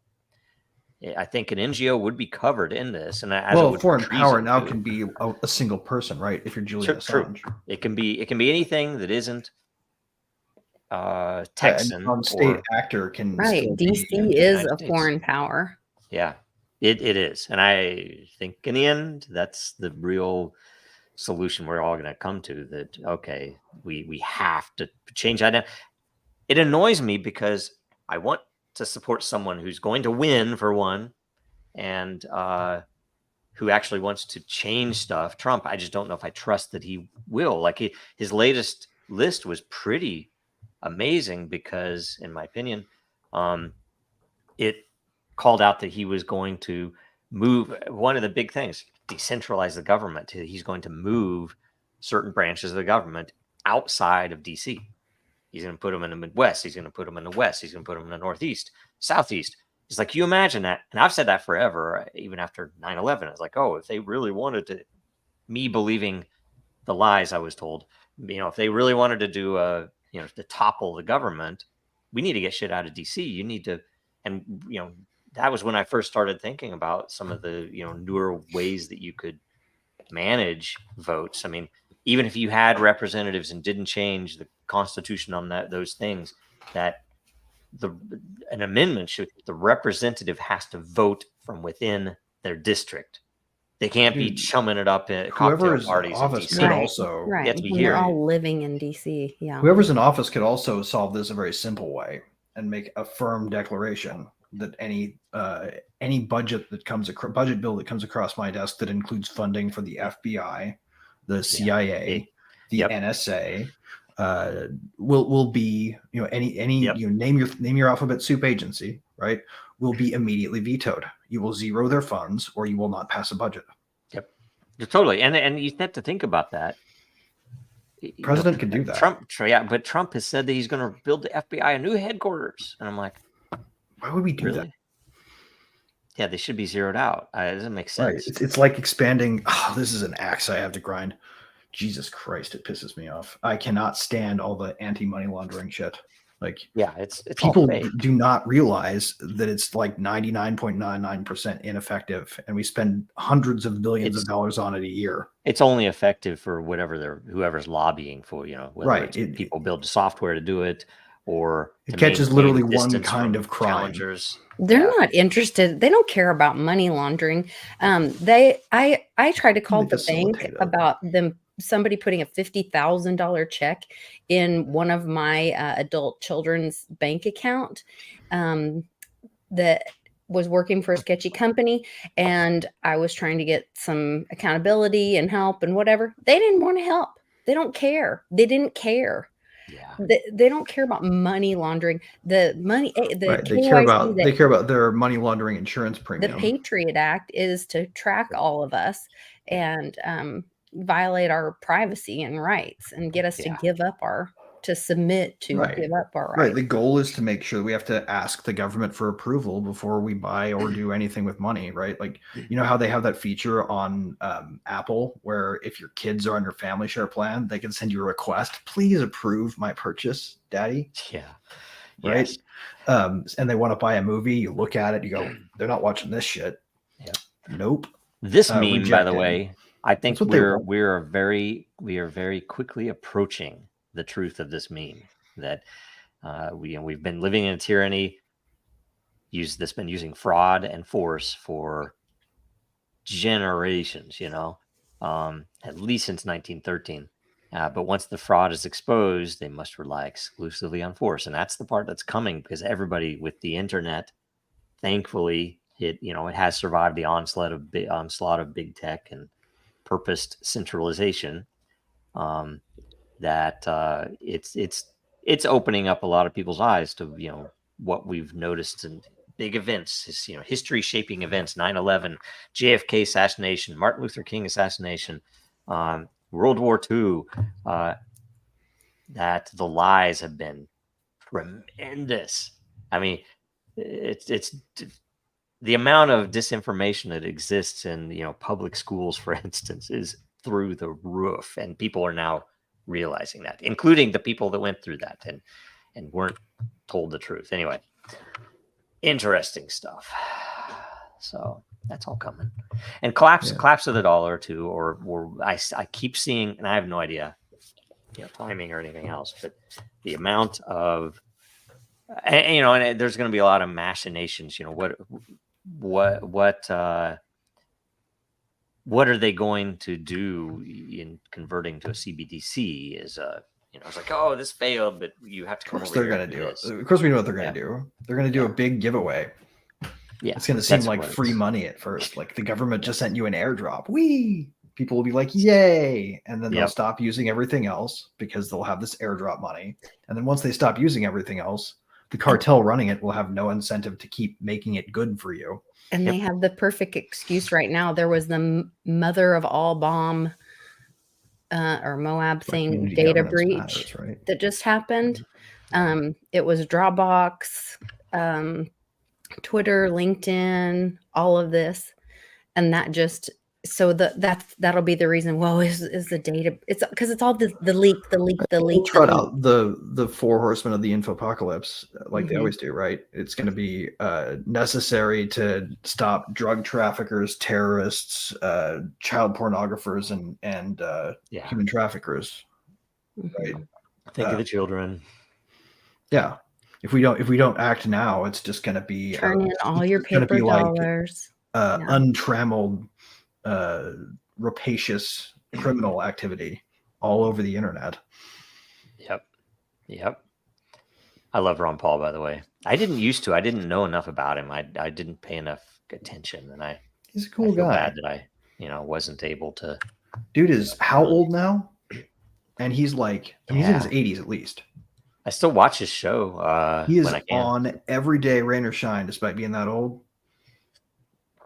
[SPEAKER 2] I think an NGO would be covered in this. And
[SPEAKER 1] foreign power now can be a single person, right? If you're Julian Assange,
[SPEAKER 2] it can be anything that isn't Texan.
[SPEAKER 1] A non-state actor can.
[SPEAKER 3] Right. DC is a foreign power.
[SPEAKER 2] Yeah, it is. And I think in the end, that's the real solution we're all going to come to, that, okay, we have to change that. It annoys me because I want to support someone who's going to win, for one, and who actually wants to change stuff. Trump, I just don't know if I trust that he will. Like his latest list was pretty amazing because, in my opinion, it called out that he was going to move one of the big things, decentralize the government. He's going to move certain branches of the government outside of DC. He's going to put them in the Midwest. He's going to put them in the West. He's going to put them in the Northeast, Southeast. It's like, you imagine that. And I've said that forever, even after 9/11. It's like, oh, if they really wanted to, me believing the lies I was told, if they really wanted to do to topple the government, we need to get shit out of DC. You need to, and that was when I first started thinking about some of the newer ways that you could manage votes. I mean, even if you had representatives and didn't change the Constitution on those things, that an amendment should, the representative has to vote from within their district. They can't be chumming it up at cocktail parties in DC.
[SPEAKER 1] Could also
[SPEAKER 3] right.
[SPEAKER 2] They have to be
[SPEAKER 3] When
[SPEAKER 2] here.
[SPEAKER 3] they're all living in DC. Yeah.
[SPEAKER 1] Whoever's in office could also solve this a very simple way and make a firm declaration that any budget bill that comes across my desk that includes funding for the FBI, the CIA, the NSA, will be any name your alphabet soup agency, right, will be immediately vetoed. You will zero their funds, or you will not pass a budget.
[SPEAKER 2] Yep, totally. And you have to think about that.
[SPEAKER 1] President could do that.
[SPEAKER 2] But Trump has said that he's going to build the FBI a new headquarters, and I'm like,
[SPEAKER 1] why would we do that?
[SPEAKER 2] Yeah, they should be zeroed out. It doesn't make sense.
[SPEAKER 1] Right. It's like expanding. Oh, this is an axe I have to grind. Jesus Christ, it pisses me off. I cannot stand all the anti-money laundering shit. Like,
[SPEAKER 2] yeah, it's
[SPEAKER 1] people do not realize that it's like 99.99% ineffective, and we spend hundreds of billions of dollars on it a year.
[SPEAKER 2] It's only effective for whoever's lobbying for, whether people build software to do it, or
[SPEAKER 1] it catches literally one kind of crime.
[SPEAKER 2] Challengers.
[SPEAKER 3] They're not interested. They don't care about money laundering. I tried to call the bank about somebody putting a $50,000 check in one of my adult children's bank account that was working for a sketchy company, and I was trying to get some accountability and help and whatever. They didn't want to help. They don't care. They didn't care.
[SPEAKER 2] Yeah.
[SPEAKER 3] They don't care about money laundering. The money,
[SPEAKER 1] they care about their money laundering insurance premium.
[SPEAKER 3] The Patriot Act is to track all of us and violate our privacy and rights and get us to give up submit to give up our rights.
[SPEAKER 1] Right. The goal is to make sure we have to ask the government for approval before we buy or do anything with money, right? Like, how they have that feature on Apple where if your kids are on your family share plan, they can send you a request. Please approve my purchase, Daddy.
[SPEAKER 2] Yeah.
[SPEAKER 1] Right. Yes. And they want to buy a movie. You look at it, you go, they're not watching this shit.
[SPEAKER 2] Yeah.
[SPEAKER 1] Nope.
[SPEAKER 2] This meme, rejected. By the way, I think we are very quickly approaching the truth of this meme, that we've been living in a tyranny been using fraud and force for generations, at least since 1913. But once the fraud is exposed, they must rely exclusively on force. And that's the part that's coming, because everybody with the internet, thankfully, it has survived the onslaught of big tech and purposed centralization. That it's opening up a lot of people's eyes to what we've noticed in big events, history shaping events, 9/11, JFK assassination, Martin Luther King assassination, World War II, that the lies have been tremendous. I mean, it's the amount of disinformation that exists in public schools, for instance, is through the roof, and people are now realizing that, including the people that went through that and weren't told the truth. Anyway, interesting stuff. So that's all coming. And collapse of the dollar too, or I keep seeing, and I have no idea, timing or anything else, but the amount of, and there's going to be a lot of machinations. What are they going to do in converting to a CBDC? Is It's like, oh, this failed, but you have to
[SPEAKER 1] Of
[SPEAKER 2] come
[SPEAKER 1] course
[SPEAKER 2] over
[SPEAKER 1] they're
[SPEAKER 2] here
[SPEAKER 1] going to
[SPEAKER 2] and
[SPEAKER 1] do
[SPEAKER 2] this.
[SPEAKER 1] it. Of course we know what they're going
[SPEAKER 2] Yeah.
[SPEAKER 1] to do. They're going to do a big giveaway.
[SPEAKER 2] Yeah,
[SPEAKER 1] It's going to seem
[SPEAKER 2] that's
[SPEAKER 1] like
[SPEAKER 2] what
[SPEAKER 1] free
[SPEAKER 2] it's-
[SPEAKER 1] money at first. Like the government just sent you an airdrop. Whee! People will be like, yay! And then they'll
[SPEAKER 2] Yep.
[SPEAKER 1] stop using everything else because they'll have this airdrop money. And then once they stop using everything else, the cartel running it will have no incentive to keep making it good for you.
[SPEAKER 3] And
[SPEAKER 2] Yep.
[SPEAKER 3] they have the perfect excuse right now. There was the mother of all bomb or Moab thing
[SPEAKER 1] Community
[SPEAKER 3] data
[SPEAKER 1] governance
[SPEAKER 3] breach
[SPEAKER 1] matters, right?
[SPEAKER 3] that just happened. It was Dropbox, Twitter, LinkedIn, all of this, and that just so that'll be the reason. Well, is the data? It's because it's all the leak.
[SPEAKER 1] We'll trot out the four horsemen of the infopocalypse like they
[SPEAKER 3] Mhm.
[SPEAKER 1] always do, right? It's going to be necessary to stop drug traffickers, terrorists, child pornographers, and
[SPEAKER 2] Yeah.
[SPEAKER 1] human traffickers. Right?
[SPEAKER 3] Mhm.
[SPEAKER 2] Think of the children.
[SPEAKER 1] Yeah. If we don't act now, it's just going to be
[SPEAKER 3] Turn in all your
[SPEAKER 1] it's gonna
[SPEAKER 3] paper
[SPEAKER 1] be like,
[SPEAKER 3] dollars. Yeah.
[SPEAKER 1] untrammeled, rapacious criminal activity all over the internet.
[SPEAKER 2] Yep. I love Ron Paul, by the way. I didn't know enough about him. I didn't pay enough attention, and
[SPEAKER 1] He's a cool
[SPEAKER 2] I feel
[SPEAKER 1] guy.
[SPEAKER 2] bad that I wasn't able to.
[SPEAKER 1] Dude is how old now? And he's like, he's in his
[SPEAKER 2] Yeah.
[SPEAKER 1] 80s at least.
[SPEAKER 2] I still watch his show.
[SPEAKER 1] He is
[SPEAKER 2] when I can.
[SPEAKER 1] on every day, rain or shine, despite being that old.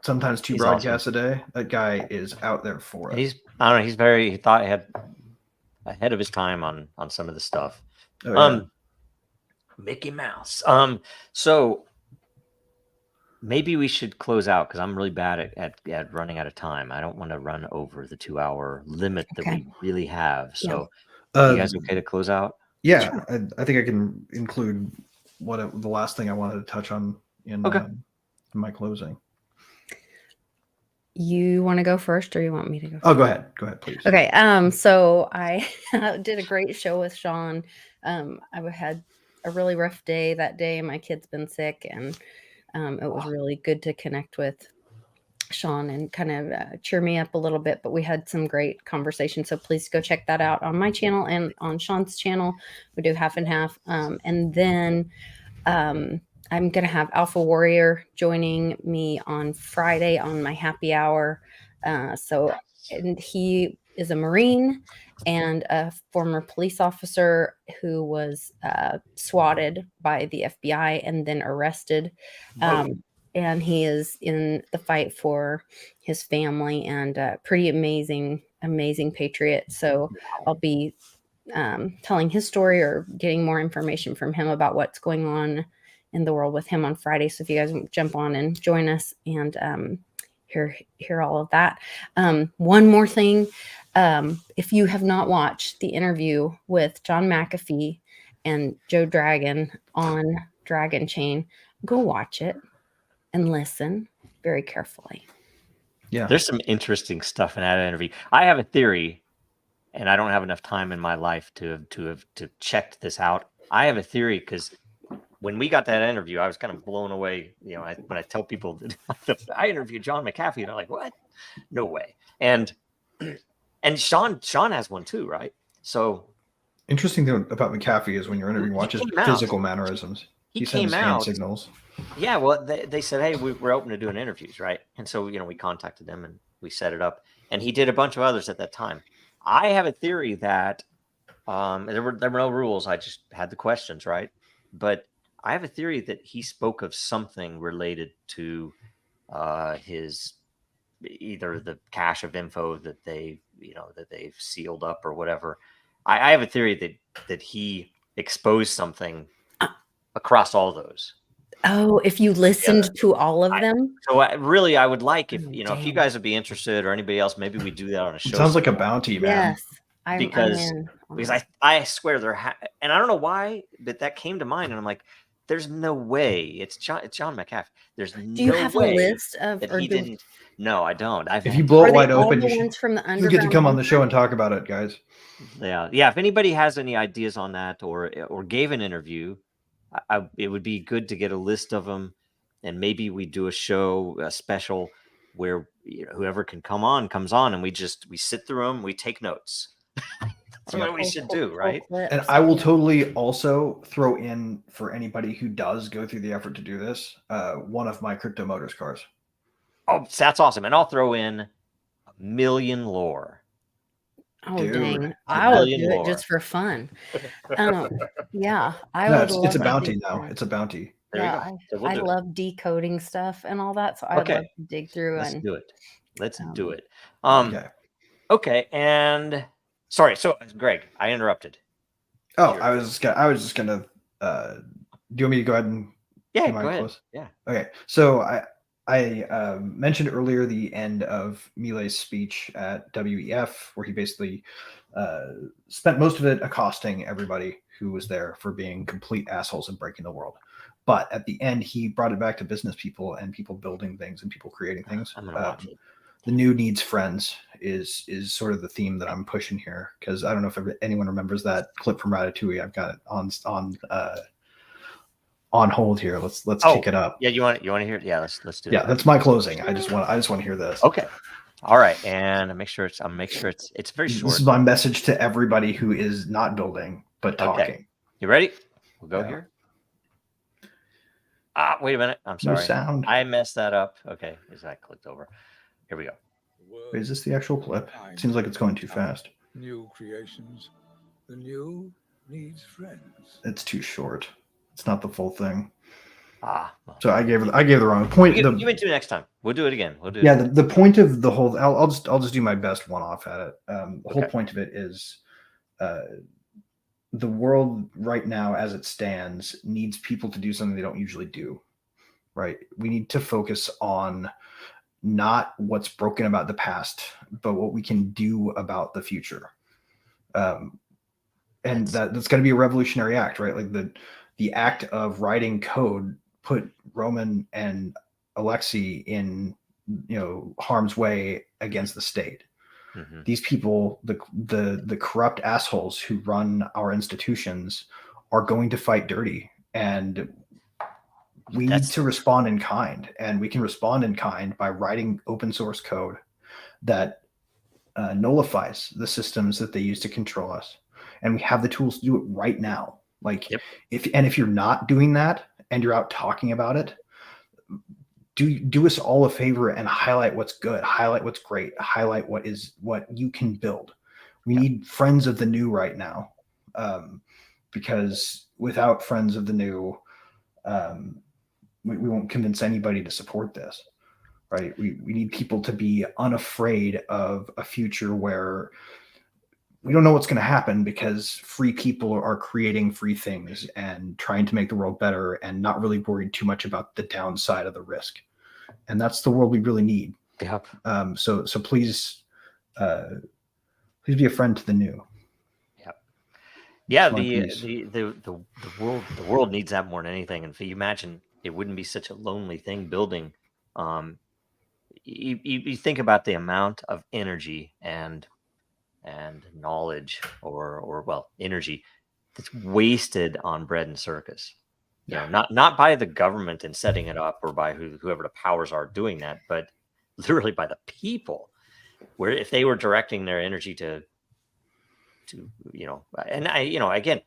[SPEAKER 1] Sometimes 2
[SPEAKER 2] He's
[SPEAKER 1] broadcasts a day. That guy is out there for it.
[SPEAKER 2] I don't know. He thought he had ahead of his time on some of the stuff.
[SPEAKER 1] Oh, yeah.
[SPEAKER 2] Mickey Mouse. So maybe we should close out because I'm really bad at running out of time. I don't want to run over the 2-hour limit that we really have. So, you guys okay to close out?
[SPEAKER 1] Yeah,
[SPEAKER 3] Sure.
[SPEAKER 1] I think I can include the last thing I wanted to touch on in my closing.
[SPEAKER 3] You want to go first, or you want me to go?
[SPEAKER 1] Oh, go ahead, please.
[SPEAKER 3] Okay. So I did a great show with Sean. I had a really rough day that day. My kid's been sick, and it was really good to connect with Sean and kind of cheer me up a little bit. But we had some great conversation. So please go check that out on my channel and on Sean's channel. We do half and half. And then I'm going to have Alpha Warrior joining me on Friday on my happy hour. And he is a Marine and a former police officer who was swatted by the FBI and then arrested. And he is in the fight for his family and pretty amazing patriot. So I'll be telling his story or getting more information from him about what's going on in the world with him on Friday. So if you guys jump on and join us and hear all of that. One more thing. If you have not watched the interview with John McAfee and Joe Dragon on Dragon Chain, go watch it and listen very carefully.
[SPEAKER 1] Yeah.
[SPEAKER 2] There's some interesting stuff in that interview. I have a theory, and I don't have enough time in my life to have checked this out. I have a theory because when we got that interview, I was kind of blown away. When I tell people that I interviewed John McAfee, they're like, "What? No way!" And Sean has one too, right? So
[SPEAKER 1] interesting thing about McAfee is when you're interviewing, watch his physical mannerisms. He sends hand signals.
[SPEAKER 2] Yeah, well, they said, "Hey, we're open to doing interviews, right?" And so we contacted them and we set it up. And he did a bunch of others at that time. I have a theory that there were no rules. I just had the questions, right? But I have a theory that he spoke of something related to his either the cache of info that they've sealed up or whatever. I have a theory that he exposed something across all those.
[SPEAKER 3] Oh, if you listened to all of them.
[SPEAKER 2] So I would like if you guys would be interested or anybody else, maybe we do that on a show.
[SPEAKER 1] It sounds like a bounty, man.
[SPEAKER 3] Yes.
[SPEAKER 2] Because I swear and I don't know why, but that came to mind, and I'm like, there's no way it's John McAfee. There's no way.
[SPEAKER 3] Do you have a list of
[SPEAKER 2] that he didn't? No, I don't.
[SPEAKER 1] If you blow it wide
[SPEAKER 3] all
[SPEAKER 1] open,
[SPEAKER 3] the
[SPEAKER 1] you
[SPEAKER 3] ones from the
[SPEAKER 1] get to
[SPEAKER 3] underground
[SPEAKER 1] come on the show and talk about it, guys.
[SPEAKER 2] Yeah. If anybody has any ideas on that or gave an interview, it would be good to get a list of them, and maybe we do a special where whoever can comes on, and we sit through them, we take notes. That's what we should do, right?
[SPEAKER 1] And I will totally also throw in, for anybody who does go through the effort to do this, one of my Crypto Motors cars.
[SPEAKER 2] Oh, that's awesome. And I'll throw in a million lore.
[SPEAKER 3] Oh,
[SPEAKER 1] Dude,
[SPEAKER 3] dang.
[SPEAKER 2] a
[SPEAKER 3] I would
[SPEAKER 2] million
[SPEAKER 3] do it
[SPEAKER 2] lore.
[SPEAKER 3] just for fun. Yeah, I
[SPEAKER 1] No,
[SPEAKER 3] would
[SPEAKER 1] it's
[SPEAKER 3] love
[SPEAKER 1] a
[SPEAKER 3] to
[SPEAKER 1] bounty
[SPEAKER 3] dig
[SPEAKER 1] now.
[SPEAKER 3] through.
[SPEAKER 1] It's a bounty.
[SPEAKER 2] There you
[SPEAKER 3] Yeah,
[SPEAKER 2] go. So we'll
[SPEAKER 3] I
[SPEAKER 2] do it.
[SPEAKER 3] love decoding stuff and all that, so I'd
[SPEAKER 2] Okay.
[SPEAKER 3] love to dig through
[SPEAKER 2] Let's
[SPEAKER 3] and
[SPEAKER 2] do it. Let's do it.
[SPEAKER 1] Okay.
[SPEAKER 2] Okay. And sorry. So, Greg, I interrupted.
[SPEAKER 1] Oh,
[SPEAKER 2] Sure.
[SPEAKER 1] I was just gonna. Do you want me to go ahead and
[SPEAKER 2] Yeah,
[SPEAKER 1] do mine
[SPEAKER 2] go ahead.
[SPEAKER 1] close?
[SPEAKER 2] Yeah.
[SPEAKER 1] Okay. So I mentioned earlier the end of Milei's speech at WEF, where he basically spent most of it accosting everybody who was there for being complete assholes and breaking the world. But at the end, he brought it back to business people and people building things and people creating things.
[SPEAKER 2] I'm gonna watch it.
[SPEAKER 1] The new needs friends is sort of the theme that I'm pushing here, because I don't know if anyone remembers that clip from Ratatouille. I've got it on hold here. Let's kick it up.
[SPEAKER 2] Yeah, you want to hear it? Yeah, let's do it.
[SPEAKER 1] Yeah, that's my closing. I just want to hear this.
[SPEAKER 2] Okay. All right, and make sure it's very short.
[SPEAKER 1] This is my message to everybody who is not building but talking.
[SPEAKER 2] Okay. You ready? We'll go
[SPEAKER 1] Yeah.
[SPEAKER 2] here. Wait a minute. I'm
[SPEAKER 1] No
[SPEAKER 2] sorry.
[SPEAKER 1] sound.
[SPEAKER 2] I messed that up. Okay, is that clicked over? Here we go.
[SPEAKER 1] Wait, is this the actual clip? It seems like it's going too fast.
[SPEAKER 6] New creations. The new needs friends.
[SPEAKER 1] It's too short. It's not the full thing.
[SPEAKER 2] Well.
[SPEAKER 1] So I gave the wrong point.
[SPEAKER 2] You may do next time. We'll do it again. We'll do it.
[SPEAKER 1] Yeah,
[SPEAKER 2] again.
[SPEAKER 1] the point of the whole, I'll just do my best one off at it. The whole point of it is the world right now as it stands needs people to do something they don't usually do, right? We need to focus on not what's broken about the past, but what we can do about the future. And that's going to be a revolutionary act, right? Like the act of writing code put Roman and Alexei in harm's way against the state. Mm-hmm. These people, the corrupt assholes who run our institutions, are going to fight dirty, and we need to respond in kind. And we can respond in kind by writing open source code that nullifies the systems that they use to control us. And we have the tools to do it right now. Like, if you're not doing that and you're out talking about it, do us all a favor and highlight what's good, highlight what's great, highlight what you can build. We need friends of the new right now, because without friends of the new, we won't convince anybody to support this, right? We need people to be unafraid of a future where we don't know what's going to happen, because free people are creating free things and trying to make the world better and not really worried too much about the downside of the risk. And that's the world we really need.
[SPEAKER 2] Yep.
[SPEAKER 1] So please be a friend to the new.
[SPEAKER 2] Yep. Yeah. The world needs that more than anything. And if you imagine, it wouldn't be such a lonely thing building. You think about the amount of energy and knowledge or energy that's wasted on bread and circus. Not by the government and setting it up, or by whoever the powers are doing that, but literally by the people, where if they were directing their energy to and again,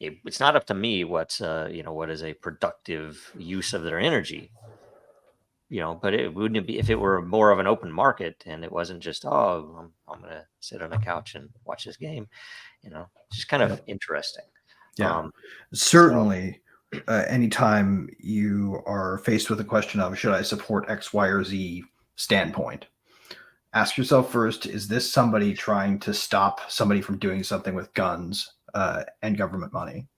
[SPEAKER 2] it's not up to me what is a productive use of their energy, but it wouldn't be if it were more of an open market and it wasn't just, I'm going to sit on a couch and watch this game, it's just kind of interesting.
[SPEAKER 1] Yeah, certainly. Anytime you are faced with a question of should I support X, Y, or Z standpoint, ask yourself first, is this somebody trying to stop somebody from doing something with guns and government money?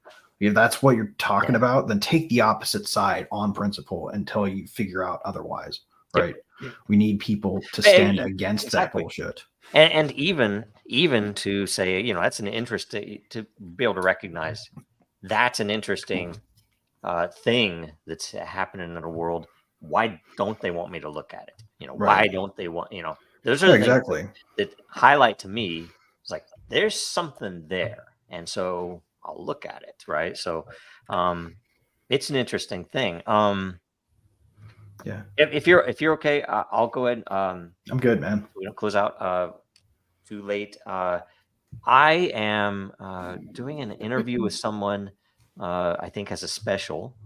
[SPEAKER 1] If that's what you're talking about, then take the opposite side on principle until you figure out otherwise, right? Yep. We need people to stand against that bullshit.
[SPEAKER 2] And even to say, that's an interesting, to be able to recognize that's an interesting thing that's happening in the world. Why don't they want me to look at it? Why don't they want, those are the things that highlight to me. It's like, there's something there. And so I'll look at it. Right. So it's an interesting thing. If you're okay, I'll go ahead.
[SPEAKER 1] I'm good, man.
[SPEAKER 2] We don't close out too late. I am doing an interview with someone. I think as a special.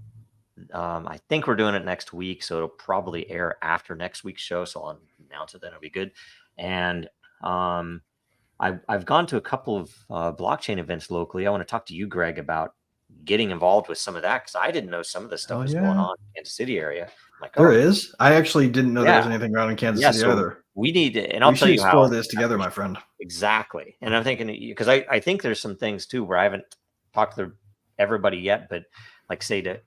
[SPEAKER 2] I think we're doing it next week, so it'll probably air after next week's show. So I'll announce it then. It'll be good. And I've gone to a couple of blockchain events locally. I want to talk to you, Greg, about getting involved with some of that because I didn't know some of this stuff
[SPEAKER 1] Hell
[SPEAKER 2] was
[SPEAKER 1] yeah.
[SPEAKER 2] going on in Kansas City area. I'm like,
[SPEAKER 1] There is. I actually didn't know there was
[SPEAKER 2] Yeah.
[SPEAKER 1] anything around in Kansas
[SPEAKER 2] Yeah,
[SPEAKER 1] City
[SPEAKER 2] so
[SPEAKER 1] either.
[SPEAKER 2] we need to, and I'll
[SPEAKER 1] We
[SPEAKER 2] tell
[SPEAKER 1] should
[SPEAKER 2] you
[SPEAKER 1] explore
[SPEAKER 2] how.
[SPEAKER 1] this together, my friend.
[SPEAKER 2] Exactly. And I'm thinking, because I think there's some things too where I haven't talked to everybody yet, but like say to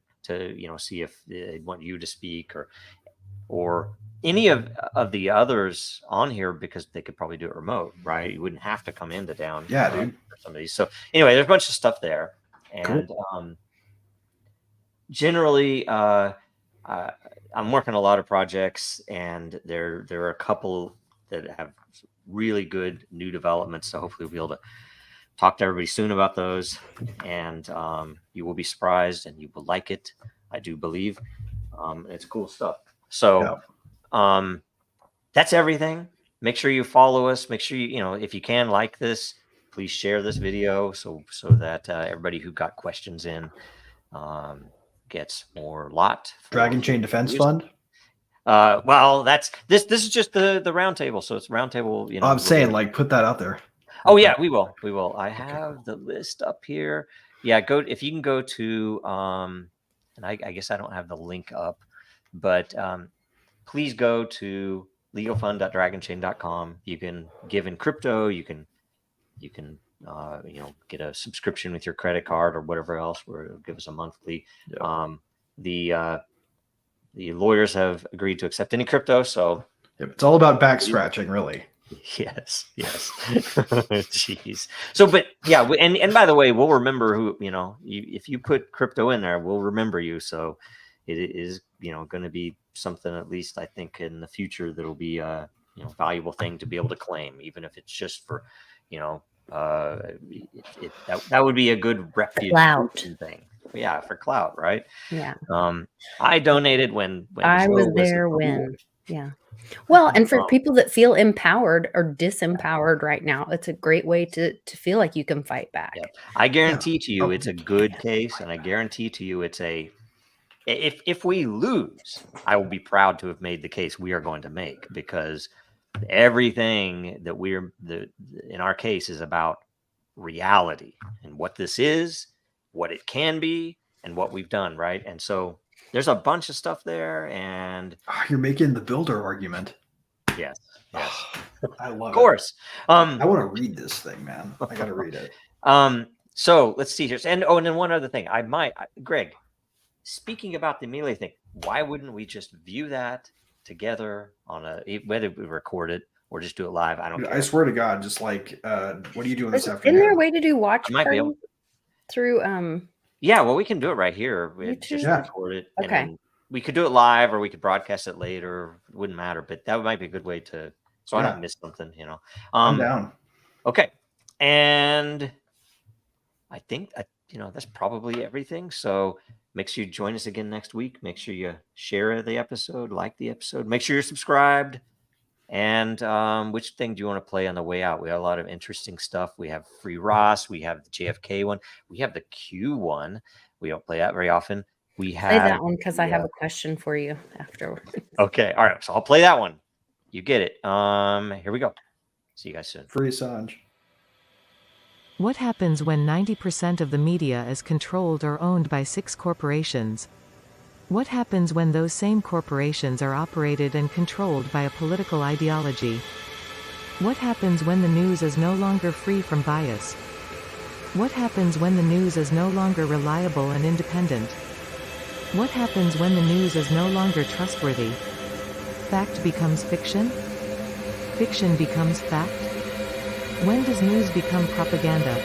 [SPEAKER 2] see if they want you to speak or any of the others on here because they could probably do it remote, right? You wouldn't have to come into town.
[SPEAKER 1] Yeah, dude.
[SPEAKER 2] For some of these. So anyway, there's a bunch of stuff there. And generally I'm working a lot of projects and there are a couple that have really good new developments. So hopefully we'll be able to talk to everybody soon about those. And you will be surprised and you will like it. I do believe. It's cool stuff. So that's everything. Make sure you follow us. Make sure you if you can like this, please share this video so that everybody who got questions in gets more lot.
[SPEAKER 1] Dragon Chain Defense Fund.
[SPEAKER 2] Well, that's this is just the round table. So it's round table,
[SPEAKER 1] I'm saying like put that out there.
[SPEAKER 2] Oh yeah, we will. I have the list up here. Yeah, if you can go to and I guess I don't have the link up, but please go to legalfund.dragonchain.com. You can give in crypto. You can get a subscription with your credit card or whatever else where it'll give us a monthly. The lawyers have agreed to accept any crypto. So
[SPEAKER 1] it's all about back scratching, really.
[SPEAKER 2] Yes. Jeez. So, but yeah, and by the way, we'll remember who, if you put crypto in there, we'll remember you. So it is, going to be something, at least I think in the future, that'll be a valuable thing to be able to claim, even if it's just for, that would be a good reputation thing. Yeah. For clout. Right.
[SPEAKER 3] Yeah.
[SPEAKER 2] I donated when
[SPEAKER 3] I was there when, yeah. Well, and for people that feel empowered or disempowered right now, it's a great way to feel like you can fight back.
[SPEAKER 2] Yeah. I guarantee to you it's a good case, and I guarantee to you it's if we lose, I will be proud to have made the case we are going to make, because everything that in our case is about reality and what this is, what it can be, and what we've done, right? And so there's a bunch of stuff there, and
[SPEAKER 1] you're making the builder argument.
[SPEAKER 2] Yes.
[SPEAKER 1] I love it.
[SPEAKER 2] Of course.
[SPEAKER 1] I want to read this thing, man. I got to read it.
[SPEAKER 2] So let's see here. And then one other thing, Greg, speaking about the Amelia thing, why wouldn't we just view that together whether we record it or just do it live? I don't care.
[SPEAKER 1] I swear to God, just like, what are you doing this afternoon?
[SPEAKER 3] Isn't there a way to do watch party through
[SPEAKER 2] Yeah, well, we can do it right here. We just record it.
[SPEAKER 3] Okay.
[SPEAKER 2] And we could do it live, or we could broadcast it later. It wouldn't matter, but that might be a good way to, so I don't miss something,
[SPEAKER 1] I'm down.
[SPEAKER 2] Okay. And I think that's probably everything. So make sure you join us again next week. Make sure you share the episode, like the episode, make sure you're subscribed. And which thing do you want to play on the way out? We have a lot of interesting stuff. We have Free Ross. We have the JFK one. We have the Q one. We don't play that very often. We have
[SPEAKER 3] play that one because I have a question for you afterwards.
[SPEAKER 2] Okay. All right. So I'll play that one. You get it. Here we go. See you guys soon.
[SPEAKER 1] Free Assange.
[SPEAKER 7] What happens when 90% of the media is controlled or owned by 6 corporations? What happens when those same corporations are operated and controlled by a political ideology? What happens when the news is no longer free from bias? What happens when the news is no longer reliable and independent? What happens when the news is no longer trustworthy? Fact becomes fiction? Fiction becomes fact? When does news become propaganda?